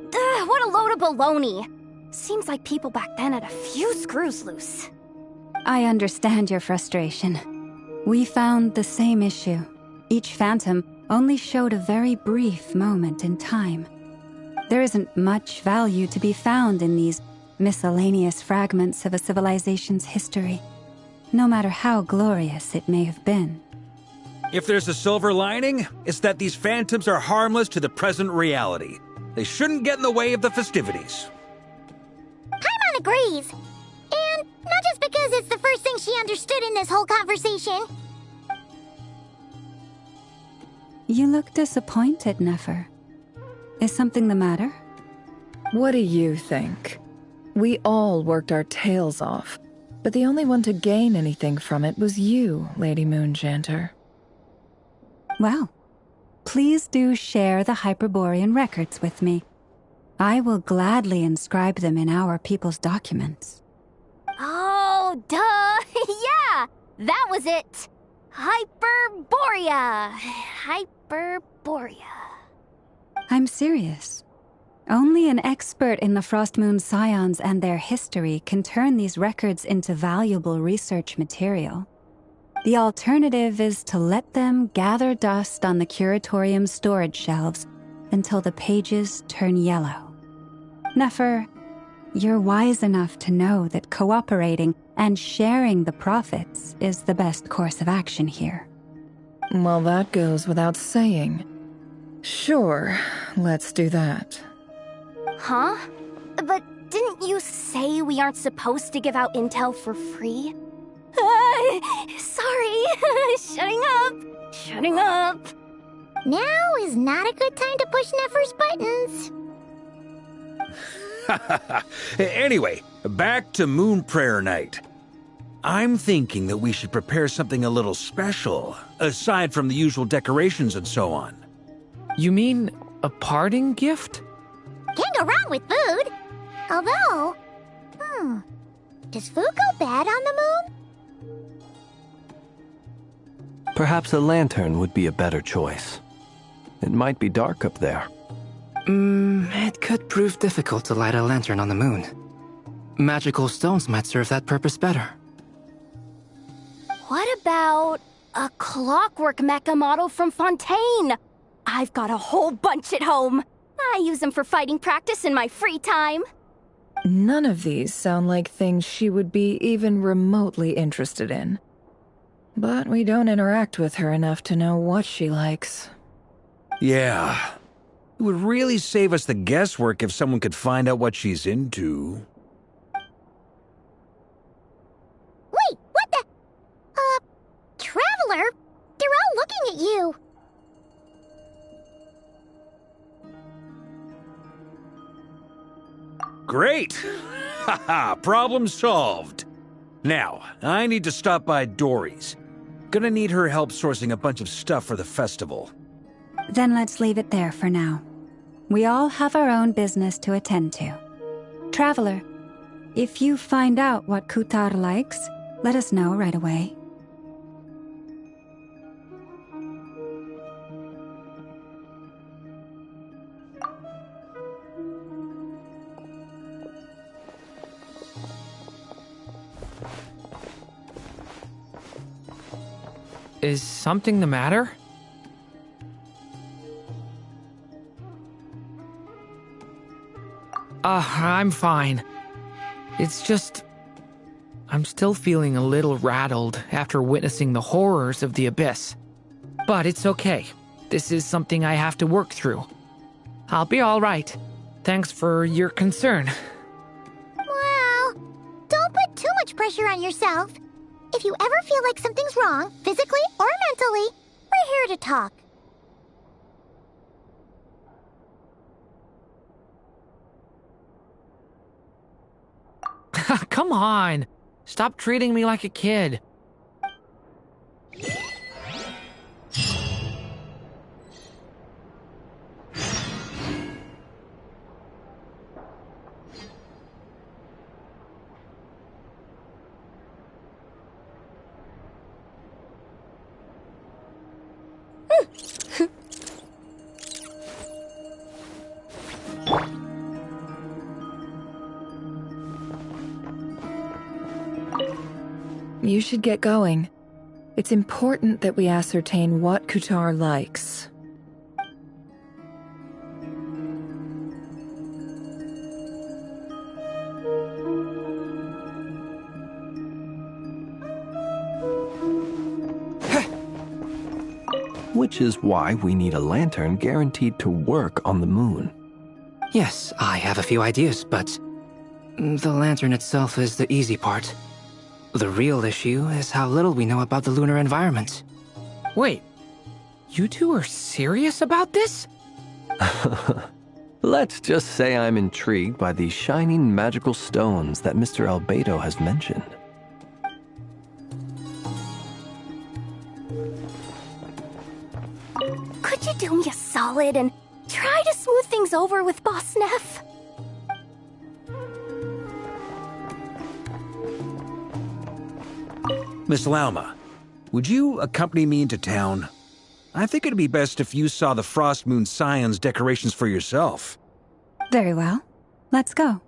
What a load of baloney. Seems like people back then had a few screws loose. I understand your frustration. We found the same issue. Each phantom only showed a very brief moment in time. There isn't much value to be found in these miscellaneous fragments of a civilization's history, no matter how glorious it may have been. If there's a silver lining, it's that these phantoms are harmless to the present reality. They shouldn't get in the way of the festivities. Paimon agrees. And not just because it's the first thing she understood in this whole conversation. You look disappointed, Nefer. Is something the matter? What do you think? We all worked our tails off, but the only one to gain anything from it was you, Lady Moonjanter. Well, please do share the Hyperborean records with me. I will gladly inscribe them in our people's documents. Oh, duh! Yeah! That was it! Hyperborea! Hyperborea. I'm serious. Only an expert in the Frostmoon Scions and their history can turn these records into valuable research material. The alternative is to let them gather dust on the Curatorium's storage shelves until the pages turn yellow. Nefer, you're wise enough to know that cooperating and sharing the profits is the best course of action here. Well, that goes without saying. Sure, let's do that. Huh? But didn't you say we aren't supposed to give out intel for free? Sorry. Shutting up. Now is not a good time to push Nefer's buttons. Anyway, back to Moon Prayer Night. I'm thinking that we should prepare something a little special, aside from the usual decorations and so on. You mean a parting gift? Can't go wrong with food. Although, does food go bad on the moon? Perhaps a lantern would be a better choice. It might be dark up there. It could prove difficult to light a lantern on the moon. Magical stones might serve that purpose better. What about a clockwork mecha model from Fontaine? I've got a whole bunch at home. I use them for fighting practice in my free time. None of these sound like things she would be even remotely interested in. But we don't interact with her enough to know what she likes. Yeah. It would really save us the guesswork if someone could find out what she's into. Wait, what the? Traveler? They're all looking at you. Great! Haha, problem solved. Now, I need to stop by Dory's. Gonna need her help sourcing a bunch of stuff for the festival. Then let's leave it there for now. We all have our own business to attend to. Traveler, if you find out what Kutar likes, let us know right away. Is something the matter? I'm fine. It's just... I'm still feeling a little rattled after witnessing the horrors of the Abyss. But it's okay. This is something I have to work through. I'll be all right. Thanks for your concern. Well, don't put too much pressure on yourself. If you ever feel like something's wrong, physically or mentally, we're here to talk. Come on. Stop treating me like a kid. You should get going. It's important that we ascertain what Kutar likes. Which is why we need a lantern guaranteed to work on the moon. Yes, I have a few ideas, but the lantern itself is the easy part. The real issue is how little we know about the lunar environment. Wait, you two are serious about this? Let's just say I'm intrigued by these shining magical stones that Mr. Albedo has mentioned. Could you do me a solid and try to smooth things over with Boss Neff? Miss Lauma, would you accompany me into town? I think it'd be best if you saw the Frost Moon Scion's decorations for yourself. Very well. Let's go.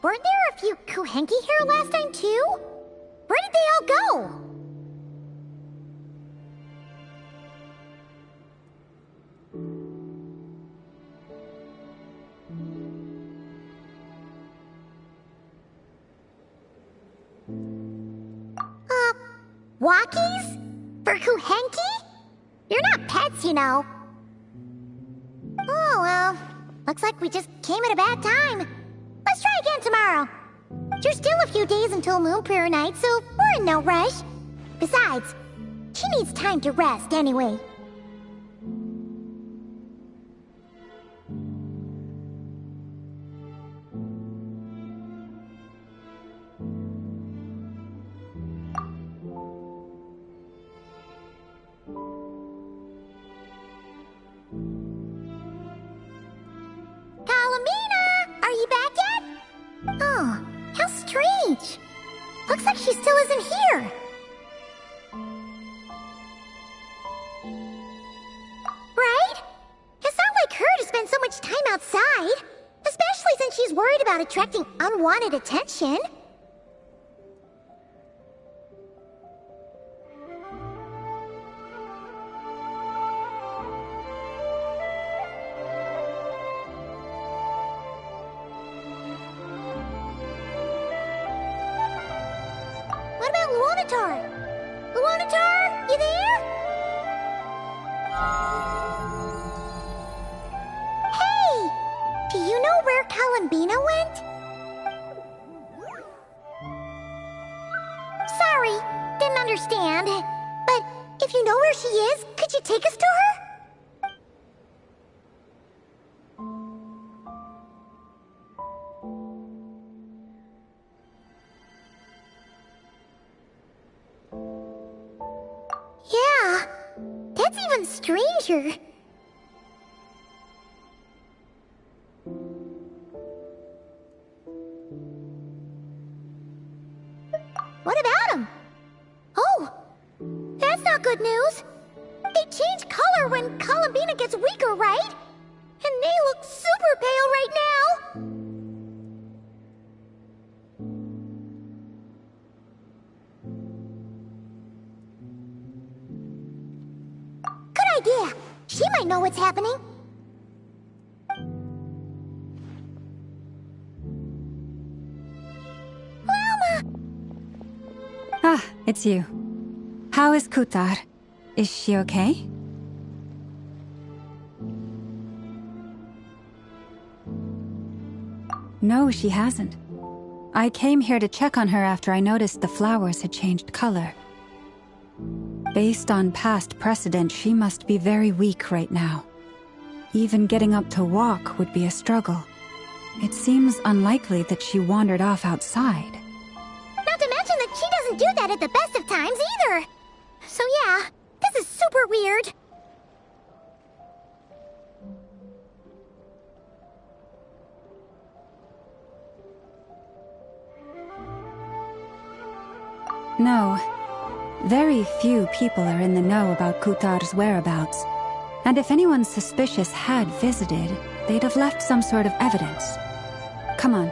Weren't there a few Kuhenki here last time, too? Where did they all go? Walkies? For Kuhenki? You're not pets, you know. Oh, well. Looks like we just came at a bad time. Let's try again tomorrow. There's still a few days until Moon Prayer Night, so we're in no rush. Besides, she needs time to rest anyway. Looks like she still isn't here. Right? It's not like her to spend so much time outside. Especially since she's worried about attracting unwanted attention. What about Luanatar? Luanatar, you there? Hey! Do you know where Columbina went? Sorry, didn't understand. But if If you know where she is, could you take us to her? Yeah, that's even stranger. What about him? Oh, that's not good news. They change color when Columbina gets weaker, right? And they look super pale right now. Good idea. She might know what's happening. Ah, it's you. How is Kutar? Is she okay? No, she hasn't. I came here to check on her after I noticed the flowers had changed color. Based on past precedent, she must be very weak right now. Even getting up to walk would be a struggle. It seems unlikely that she wandered off outside. Not to mention that she doesn't do that at the best of times either. So yeah, this is super weird. No. Very few people are in the know about Kutar's whereabouts. And if anyone suspicious had visited, they'd have left some sort of evidence. Come on,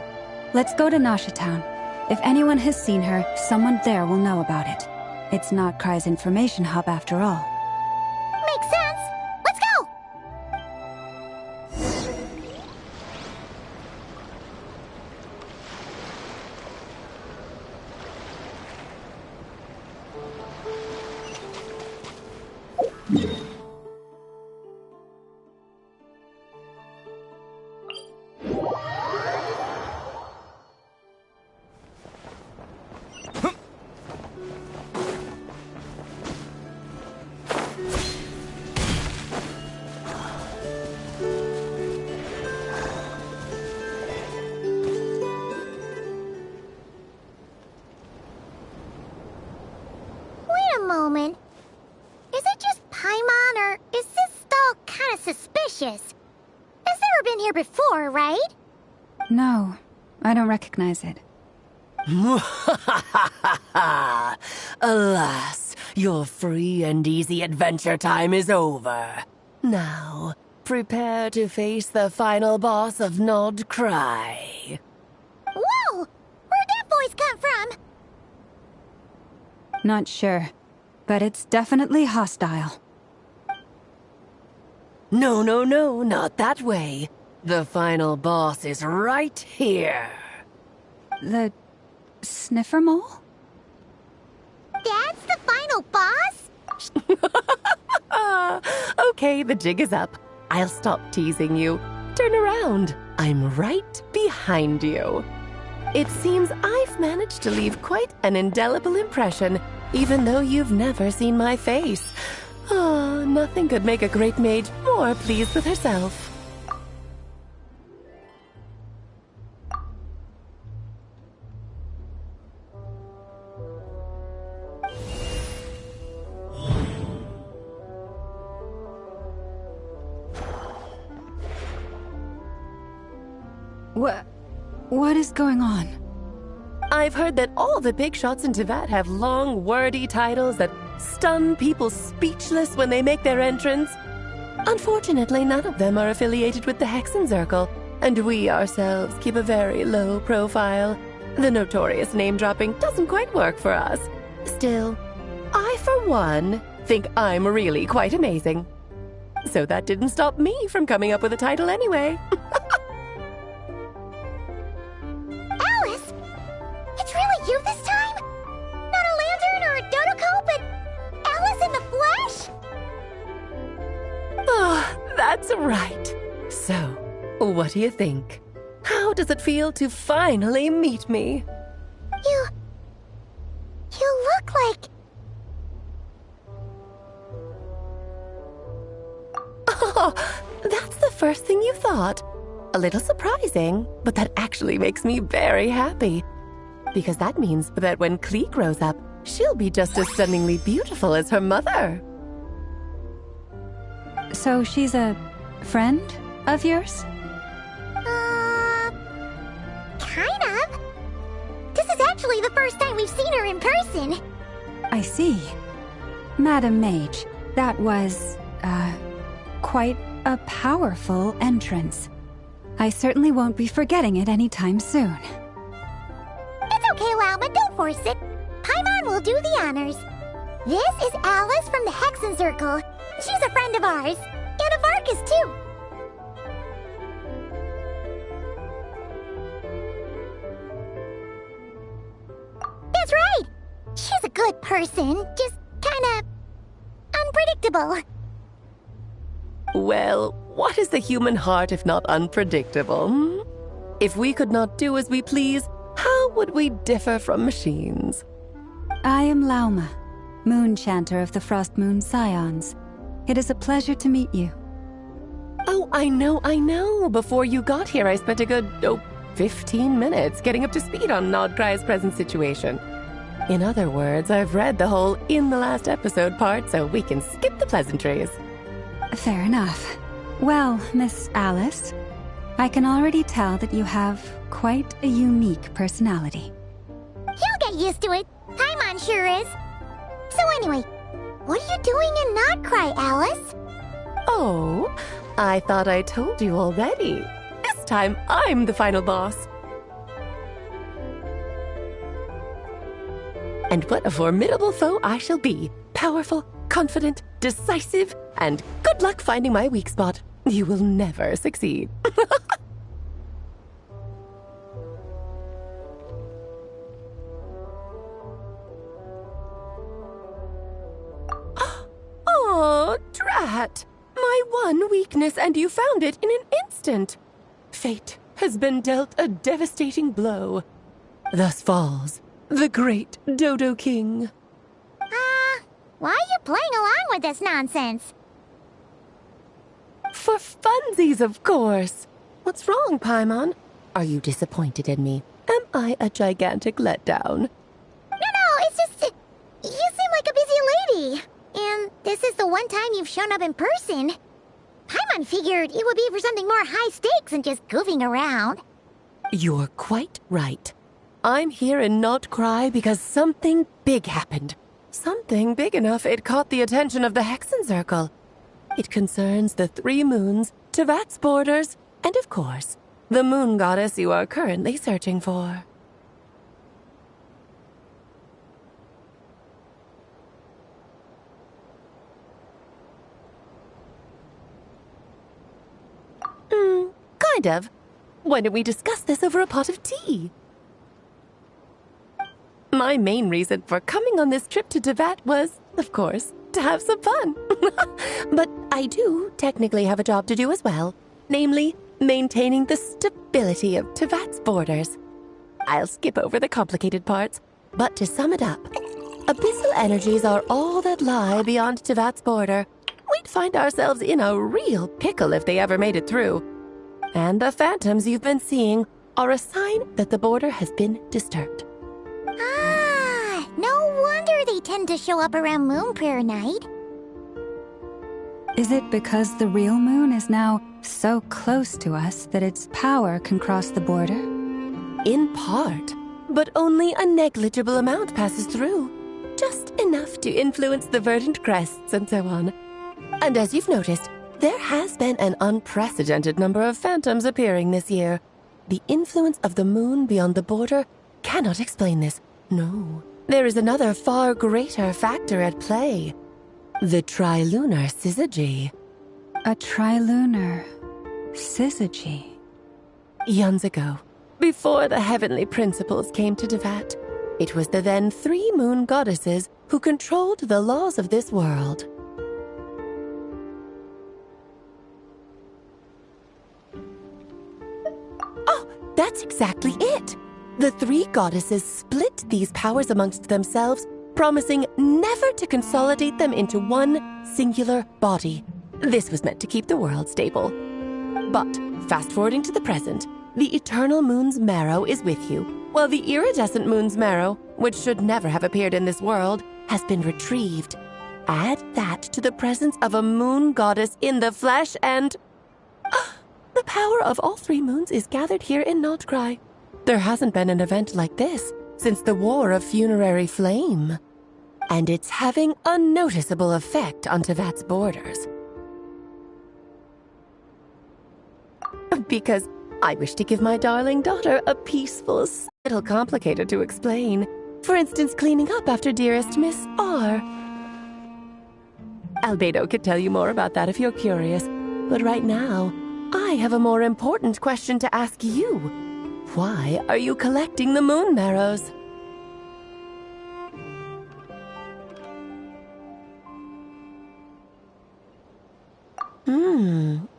let's go to Nasha Town. If anyone has seen her, someone there will know about it. It's Notcry's information hub after all. Makes sense. Let's go! Moment. Is it just Paimon, or is this stall kind of suspicious? It's never been here before, right? No, I don't recognize it. Alas, your free and easy adventure time is over. Now, prepare to face the final boss of Nocturne. Whoa! Where'd that voice come from? Not sure, but it's definitely hostile. No, not that way. The final boss is right here. The sniffer mole? That's the final boss? Okay, the jig is up. I'll stop teasing you. Turn around. I'm right behind you. It seems I've managed to leave quite an indelible impression, even though you've never seen my face. Oh, nothing could make a great mage more pleased with herself. What is going on? I've heard that all the big shots in Teyvat have long, wordy titles that stun people speechless when they make their entrance. Unfortunately, none of them are affiliated with the Hexenzirkel, and we ourselves keep a very low profile. The notorious name-dropping doesn't quite work for us. Still, I, for one, think I'm really quite amazing. So that didn't stop me from coming up with a title anyway. Alice! It's really you this time? Not a lantern or a Dodoko, but Alice in the flesh? Oh, that's right. So, what do you think? How does it feel to finally meet me? You look like... That's the first thing you thought. A little surprising, but that actually makes me very happy. Because that means that when Klee grows up, she'll be just as stunningly beautiful as her mother. So she's a friend of yours? Kind of. This is actually the first time we've seen her in person. I see. Madam Mage, that was, quite a powerful entrance. I certainly won't be forgetting it anytime soon. It's okay, Lauma, don't force it. Paimon will do the honors. This is Alice from the Hexen Circle. She's a friend of ours. And of Arcus, too. That's right. She's a good person, just kinda unpredictable. Well, what is the human heart if not unpredictable? If we could not do as we please, how would we differ from machines? I am Lauma, Moon Chanter of the Frost Moon Scions. It is a pleasure to meet you. Oh, I know. Before you got here, I spent a good, 15 minutes getting up to speed on Nodcry's present situation. In other words, I've read the whole in the last episode part, so we can skip the pleasantries. Fair enough. Well, Miss Alice, I can already tell that you have quite a unique personality. He'll get used to it. Paimon sure is. So anyway, what are you doing in Nodcry, Alice? Oh, I thought I told you already. This time, I'm the final boss. And what a formidable foe I shall be. Powerful, confident, decisive, and good luck finding my weak spot. You will never succeed. Oh, drat! My one weakness, and you found it in an instant. Fate has been dealt a devastating blow. Thus falls the great Dodo King. Why are you playing along with this nonsense? For funsies, of course. What's wrong, Paimon? Are you disappointed in me? Am I a gigantic letdown? No, it's just... You seem like a busy lady. And this is the one time you've shown up in person. Paimon figured it would be for something more high stakes than just goofing around. You're quite right. I'm here in Nodcry because something big happened. Something big enough it caught the attention of the Hexen Circle. It concerns the 3 moons, Tevat's borders, and of course, the moon goddess you are currently searching for. Kind of. Why don't we discuss this over a pot of tea? My main reason for coming on this trip to Tevat was, of course, to have some fun. But I do technically have a job to do as well, namely, maintaining the stability of Tevat's borders. I'll skip over the complicated parts, but to sum it up, abyssal energies are all that lie beyond Tevat's border. We'd find ourselves in a real pickle if they ever made it through. And the phantoms you've been seeing are a sign that the border has been disturbed. No wonder they tend to show up around Moon Prayer Night. Is it because the real moon is now so close to us that its power can cross the border? In part, but only a negligible amount passes through. Just enough to influence the verdant crests and so on. And as you've noticed, there has been an unprecedented number of phantoms appearing this year. The influence of the moon beyond the border cannot explain this. No. There is another far greater factor at play. The trilunar syzygy. A trilunar syzygy? Eons ago, before the heavenly principles came to Tevat, it was the then 3 moon goddesses who controlled the laws of this world. Oh, that's exactly it! The 3 goddesses split these powers amongst themselves, promising never to consolidate them into one singular body. This was meant to keep the world stable. But, fast-forwarding to the present, the eternal moon's marrow is with you, while the iridescent moon's marrow, which should never have appeared in this world, has been retrieved. Add that to the presence of a moon goddess in the flesh and... the power of all three moons is gathered here in Nocturne. There hasn't been an event like this since the War of Funerary Flame. And it's having a noticeable effect on Tevat's borders. Because I wish to give my darling daughter a peaceful, little complicated to explain. For instance, cleaning up after dearest Miss R. Albedo could tell you more about that if you're curious. But right now, I have a more important question to ask you. Why are you collecting the moon marrows?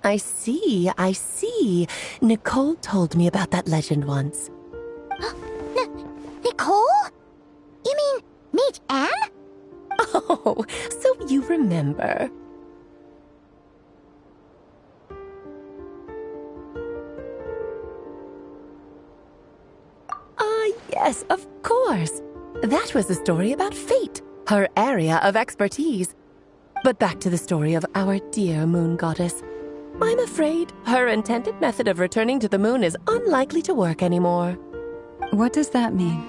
I see. Nicole told me about that legend once. Nicole? You mean Mage Anne? Oh, so you remember. Yes, of course. That was a story about fate, her area of expertise. But back to the story of our dear moon goddess. I'm afraid her intended method of returning to the moon is unlikely to work anymore. What does that mean?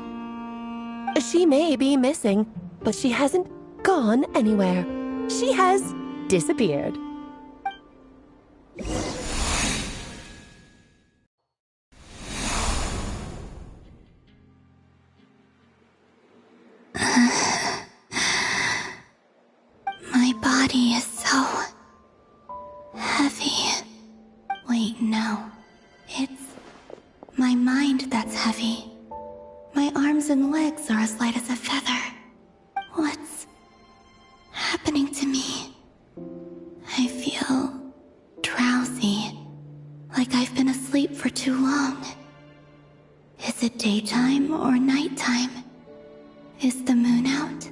She may be missing, but she hasn't gone anywhere. She has disappeared. My body is so heavy. Wait, no. It's my mind that's heavy. My arms and legs are as light as a feather. What's happening to me? I feel drowsy, like I've been asleep for too long. Is it daytime or nighttime? Is the moon out?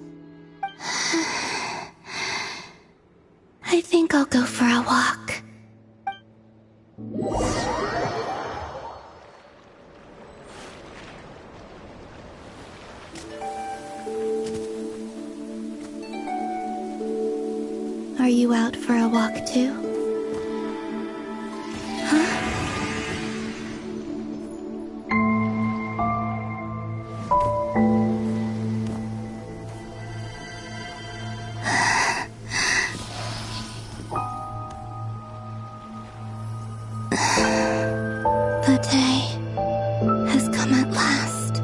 I think I'll go for a walk. Are you out for a walk too? The day has come at last.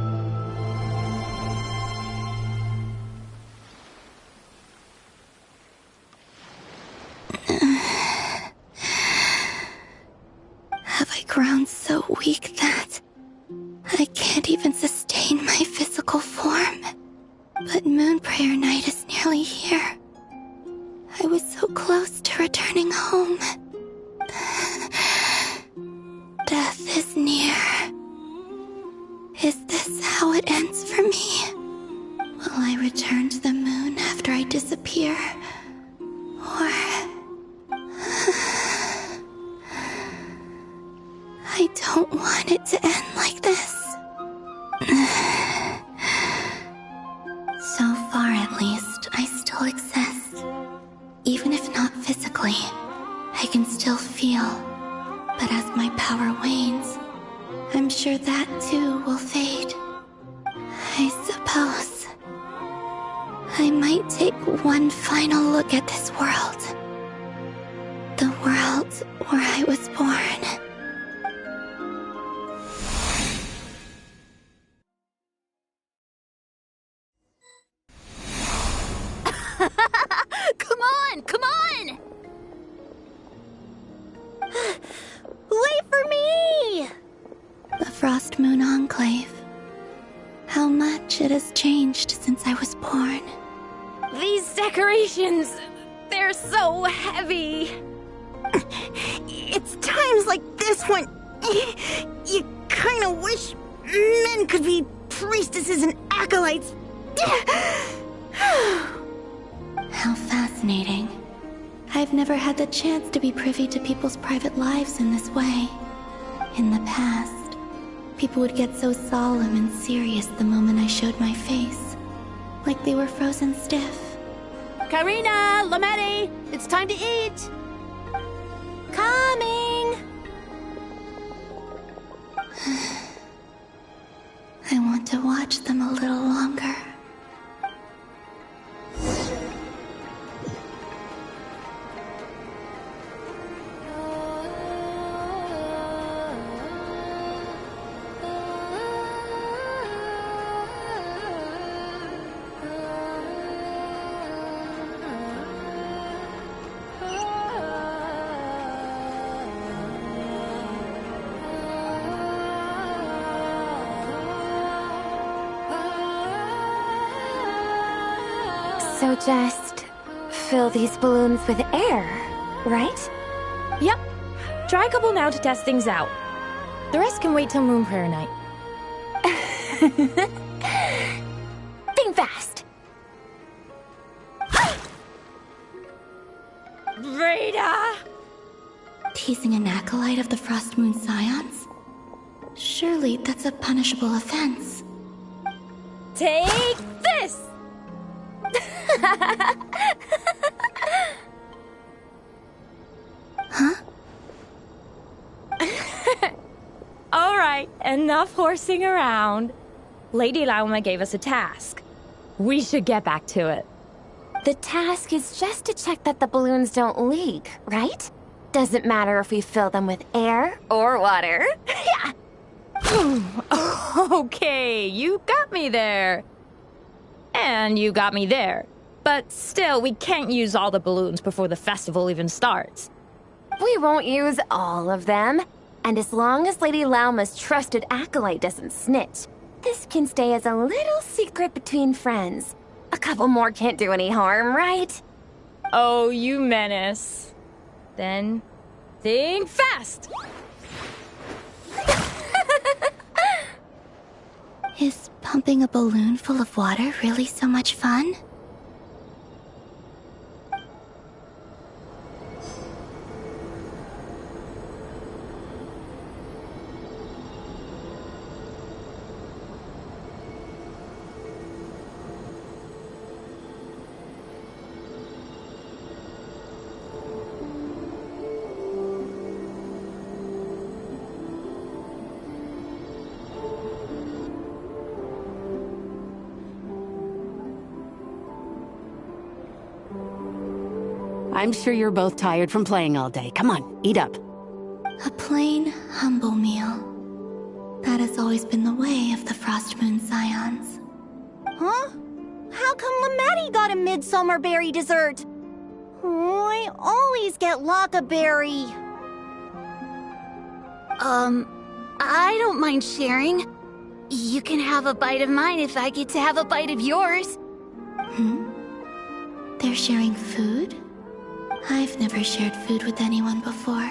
Have I grown so weak that I can't even sustain my physical form? But Moon Prayer Night is nearly here. I was so close to returning home. Death is near. Is this how it ends for me? Will I return to the moon after I disappear? Or... I don't want it to end like this. So far, at least, I still exist. Even if not physically, I can still feel. But as my power wanes, I'm sure that too will fade. I suppose I might take one final look at this world. The world where I was born. Come on! Come on! Wait for me! The Frost Moon Enclave. How much it has changed since I was born. These decorations, they're so heavy. It's times like this when you kind of wish men could be priestesses and acolytes. How fascinating. I've never had the chance to be privy to people's private lives in this way. In the past, people would get so solemn and serious the moment I showed my face, like they were frozen stiff. Karina! Lametti! It's time to eat! Coming! I want to watch them a little longer. So just fill these balloons with air, right? Yep. Try a couple now to test things out. The rest can wait till Moon Prayer Night. Think fast! Rita! Teasing an acolyte of the Frost Moon Scions? Surely that's a punishable offense. Take this! Huh? Alright, enough horsing around. Lady Lauma gave us a task. We should get back to it. The task is just to check that the balloons don't leak, right? Doesn't matter if we fill them with air or water. Yeah. Okay, you got me there. And you got me there. But still, we can't use all the balloons before the festival even starts. We won't use all of them. And as long as Lady Lauma's trusted acolyte doesn't snitch, this can stay as a little secret between friends. A couple more can't do any harm, right? Oh, you menace. Then, think fast! Is pumping a balloon full of water really so much fun? I'm sure you're both tired from playing all day. Come on, eat up. A plain, humble meal. That has always been the way of the Frost Moon Scions. Huh? How come Lametti got a midsummer berry dessert? Oh, I always get Lockaberry. I don't mind sharing. You can have a bite of mine if I get to have a bite of yours. They're sharing food? I've never shared food with anyone before.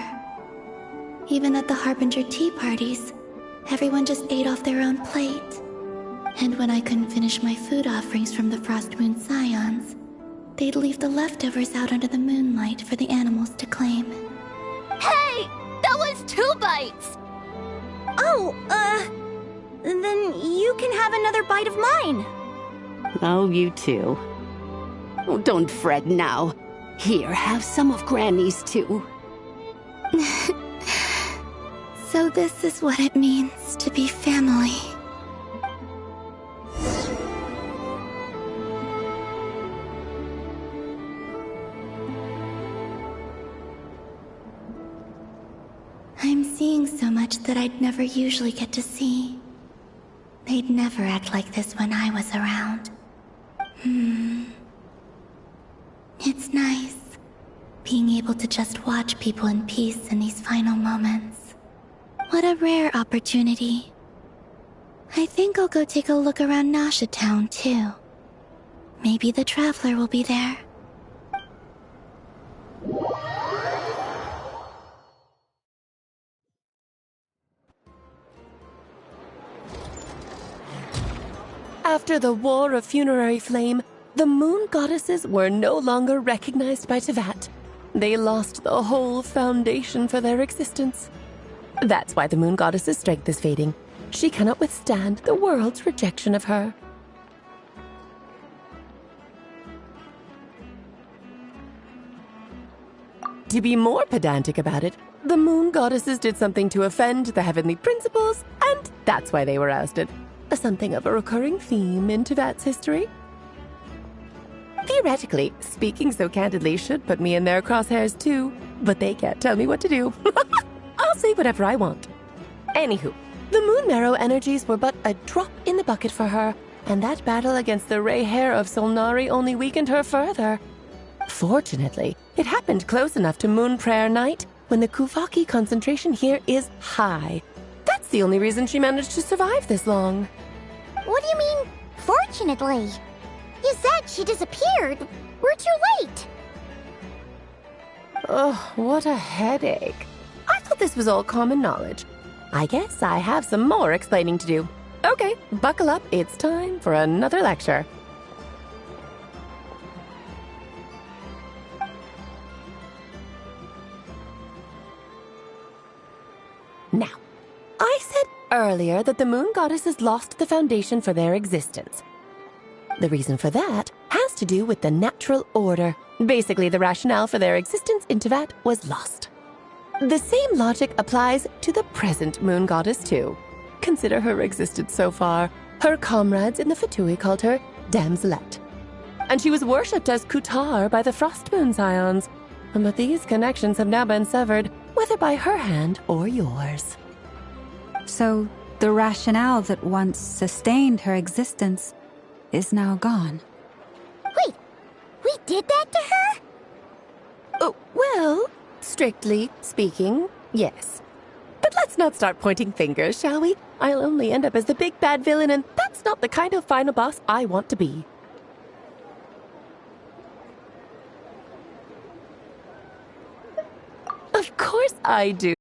Even at the Harbinger tea parties, everyone just ate off their own plate. And when I couldn't finish my food offerings from the Frost Moon Scions, they'd leave the leftovers out under the moonlight for the animals to claim. Hey! That was 2 bites! Oh, then you can have another bite of mine. Oh, you too. Oh, don't fret now. Here, have some of Granny's too. So this is what it means to be family. I'm seeing so much that I'd never usually get to see. They'd never act like this when I was around. It's nice, being able to just watch people in peace in these final moments. What a rare opportunity. I think I'll go take a look around Nasha Town, too. Maybe the Traveler will be there. After the War of Funerary Flame, the moon goddesses were no longer recognized by Tevat. They lost the whole foundation for their existence. That's why the moon goddess's strength is fading. She cannot withstand the world's rejection of her. To be more pedantic about it, the moon goddesses did something to offend the heavenly principles, and that's why they were ousted. Something of a recurring theme in Tevat's history. Theoretically, speaking so candidly should put me in their crosshairs too, but they can't tell me what to do. I'll say whatever I want. Anywho, the Moon Marrow energies were but a drop in the bucket for her, and that battle against the Ray Hair of Solnari only weakened her further. Fortunately, it happened close enough to Moon Prayer Night when the Kuvaki concentration here is high. That's the only reason she managed to survive this long. What do you mean, fortunately? You said she disappeared. We're too late. Oh, what a headache. I thought this was all common knowledge. I guess I have some more explaining to do. Okay, buckle up. It's time for another lecture. Now, I said earlier that the moon goddesses lost the foundation for their existence. The reason for that has to do with the natural order. Basically, the rationale for their existence in Tevat was lost. The same logic applies to the present moon goddess too. Consider her existence so far. Her comrades in the Fatui called her Damselette. And she was worshipped as Kutar by the Frost Moon Scions. But these connections have now been severed, whether by her hand or yours. So, the rationale that once sustained her existence is now gone. Wait, we did that to her? Oh, well, strictly speaking, yes. But let's not start pointing fingers, shall we? I'll only end up as the big bad villain, and that's not the kind of final boss I want to be. Of course I do.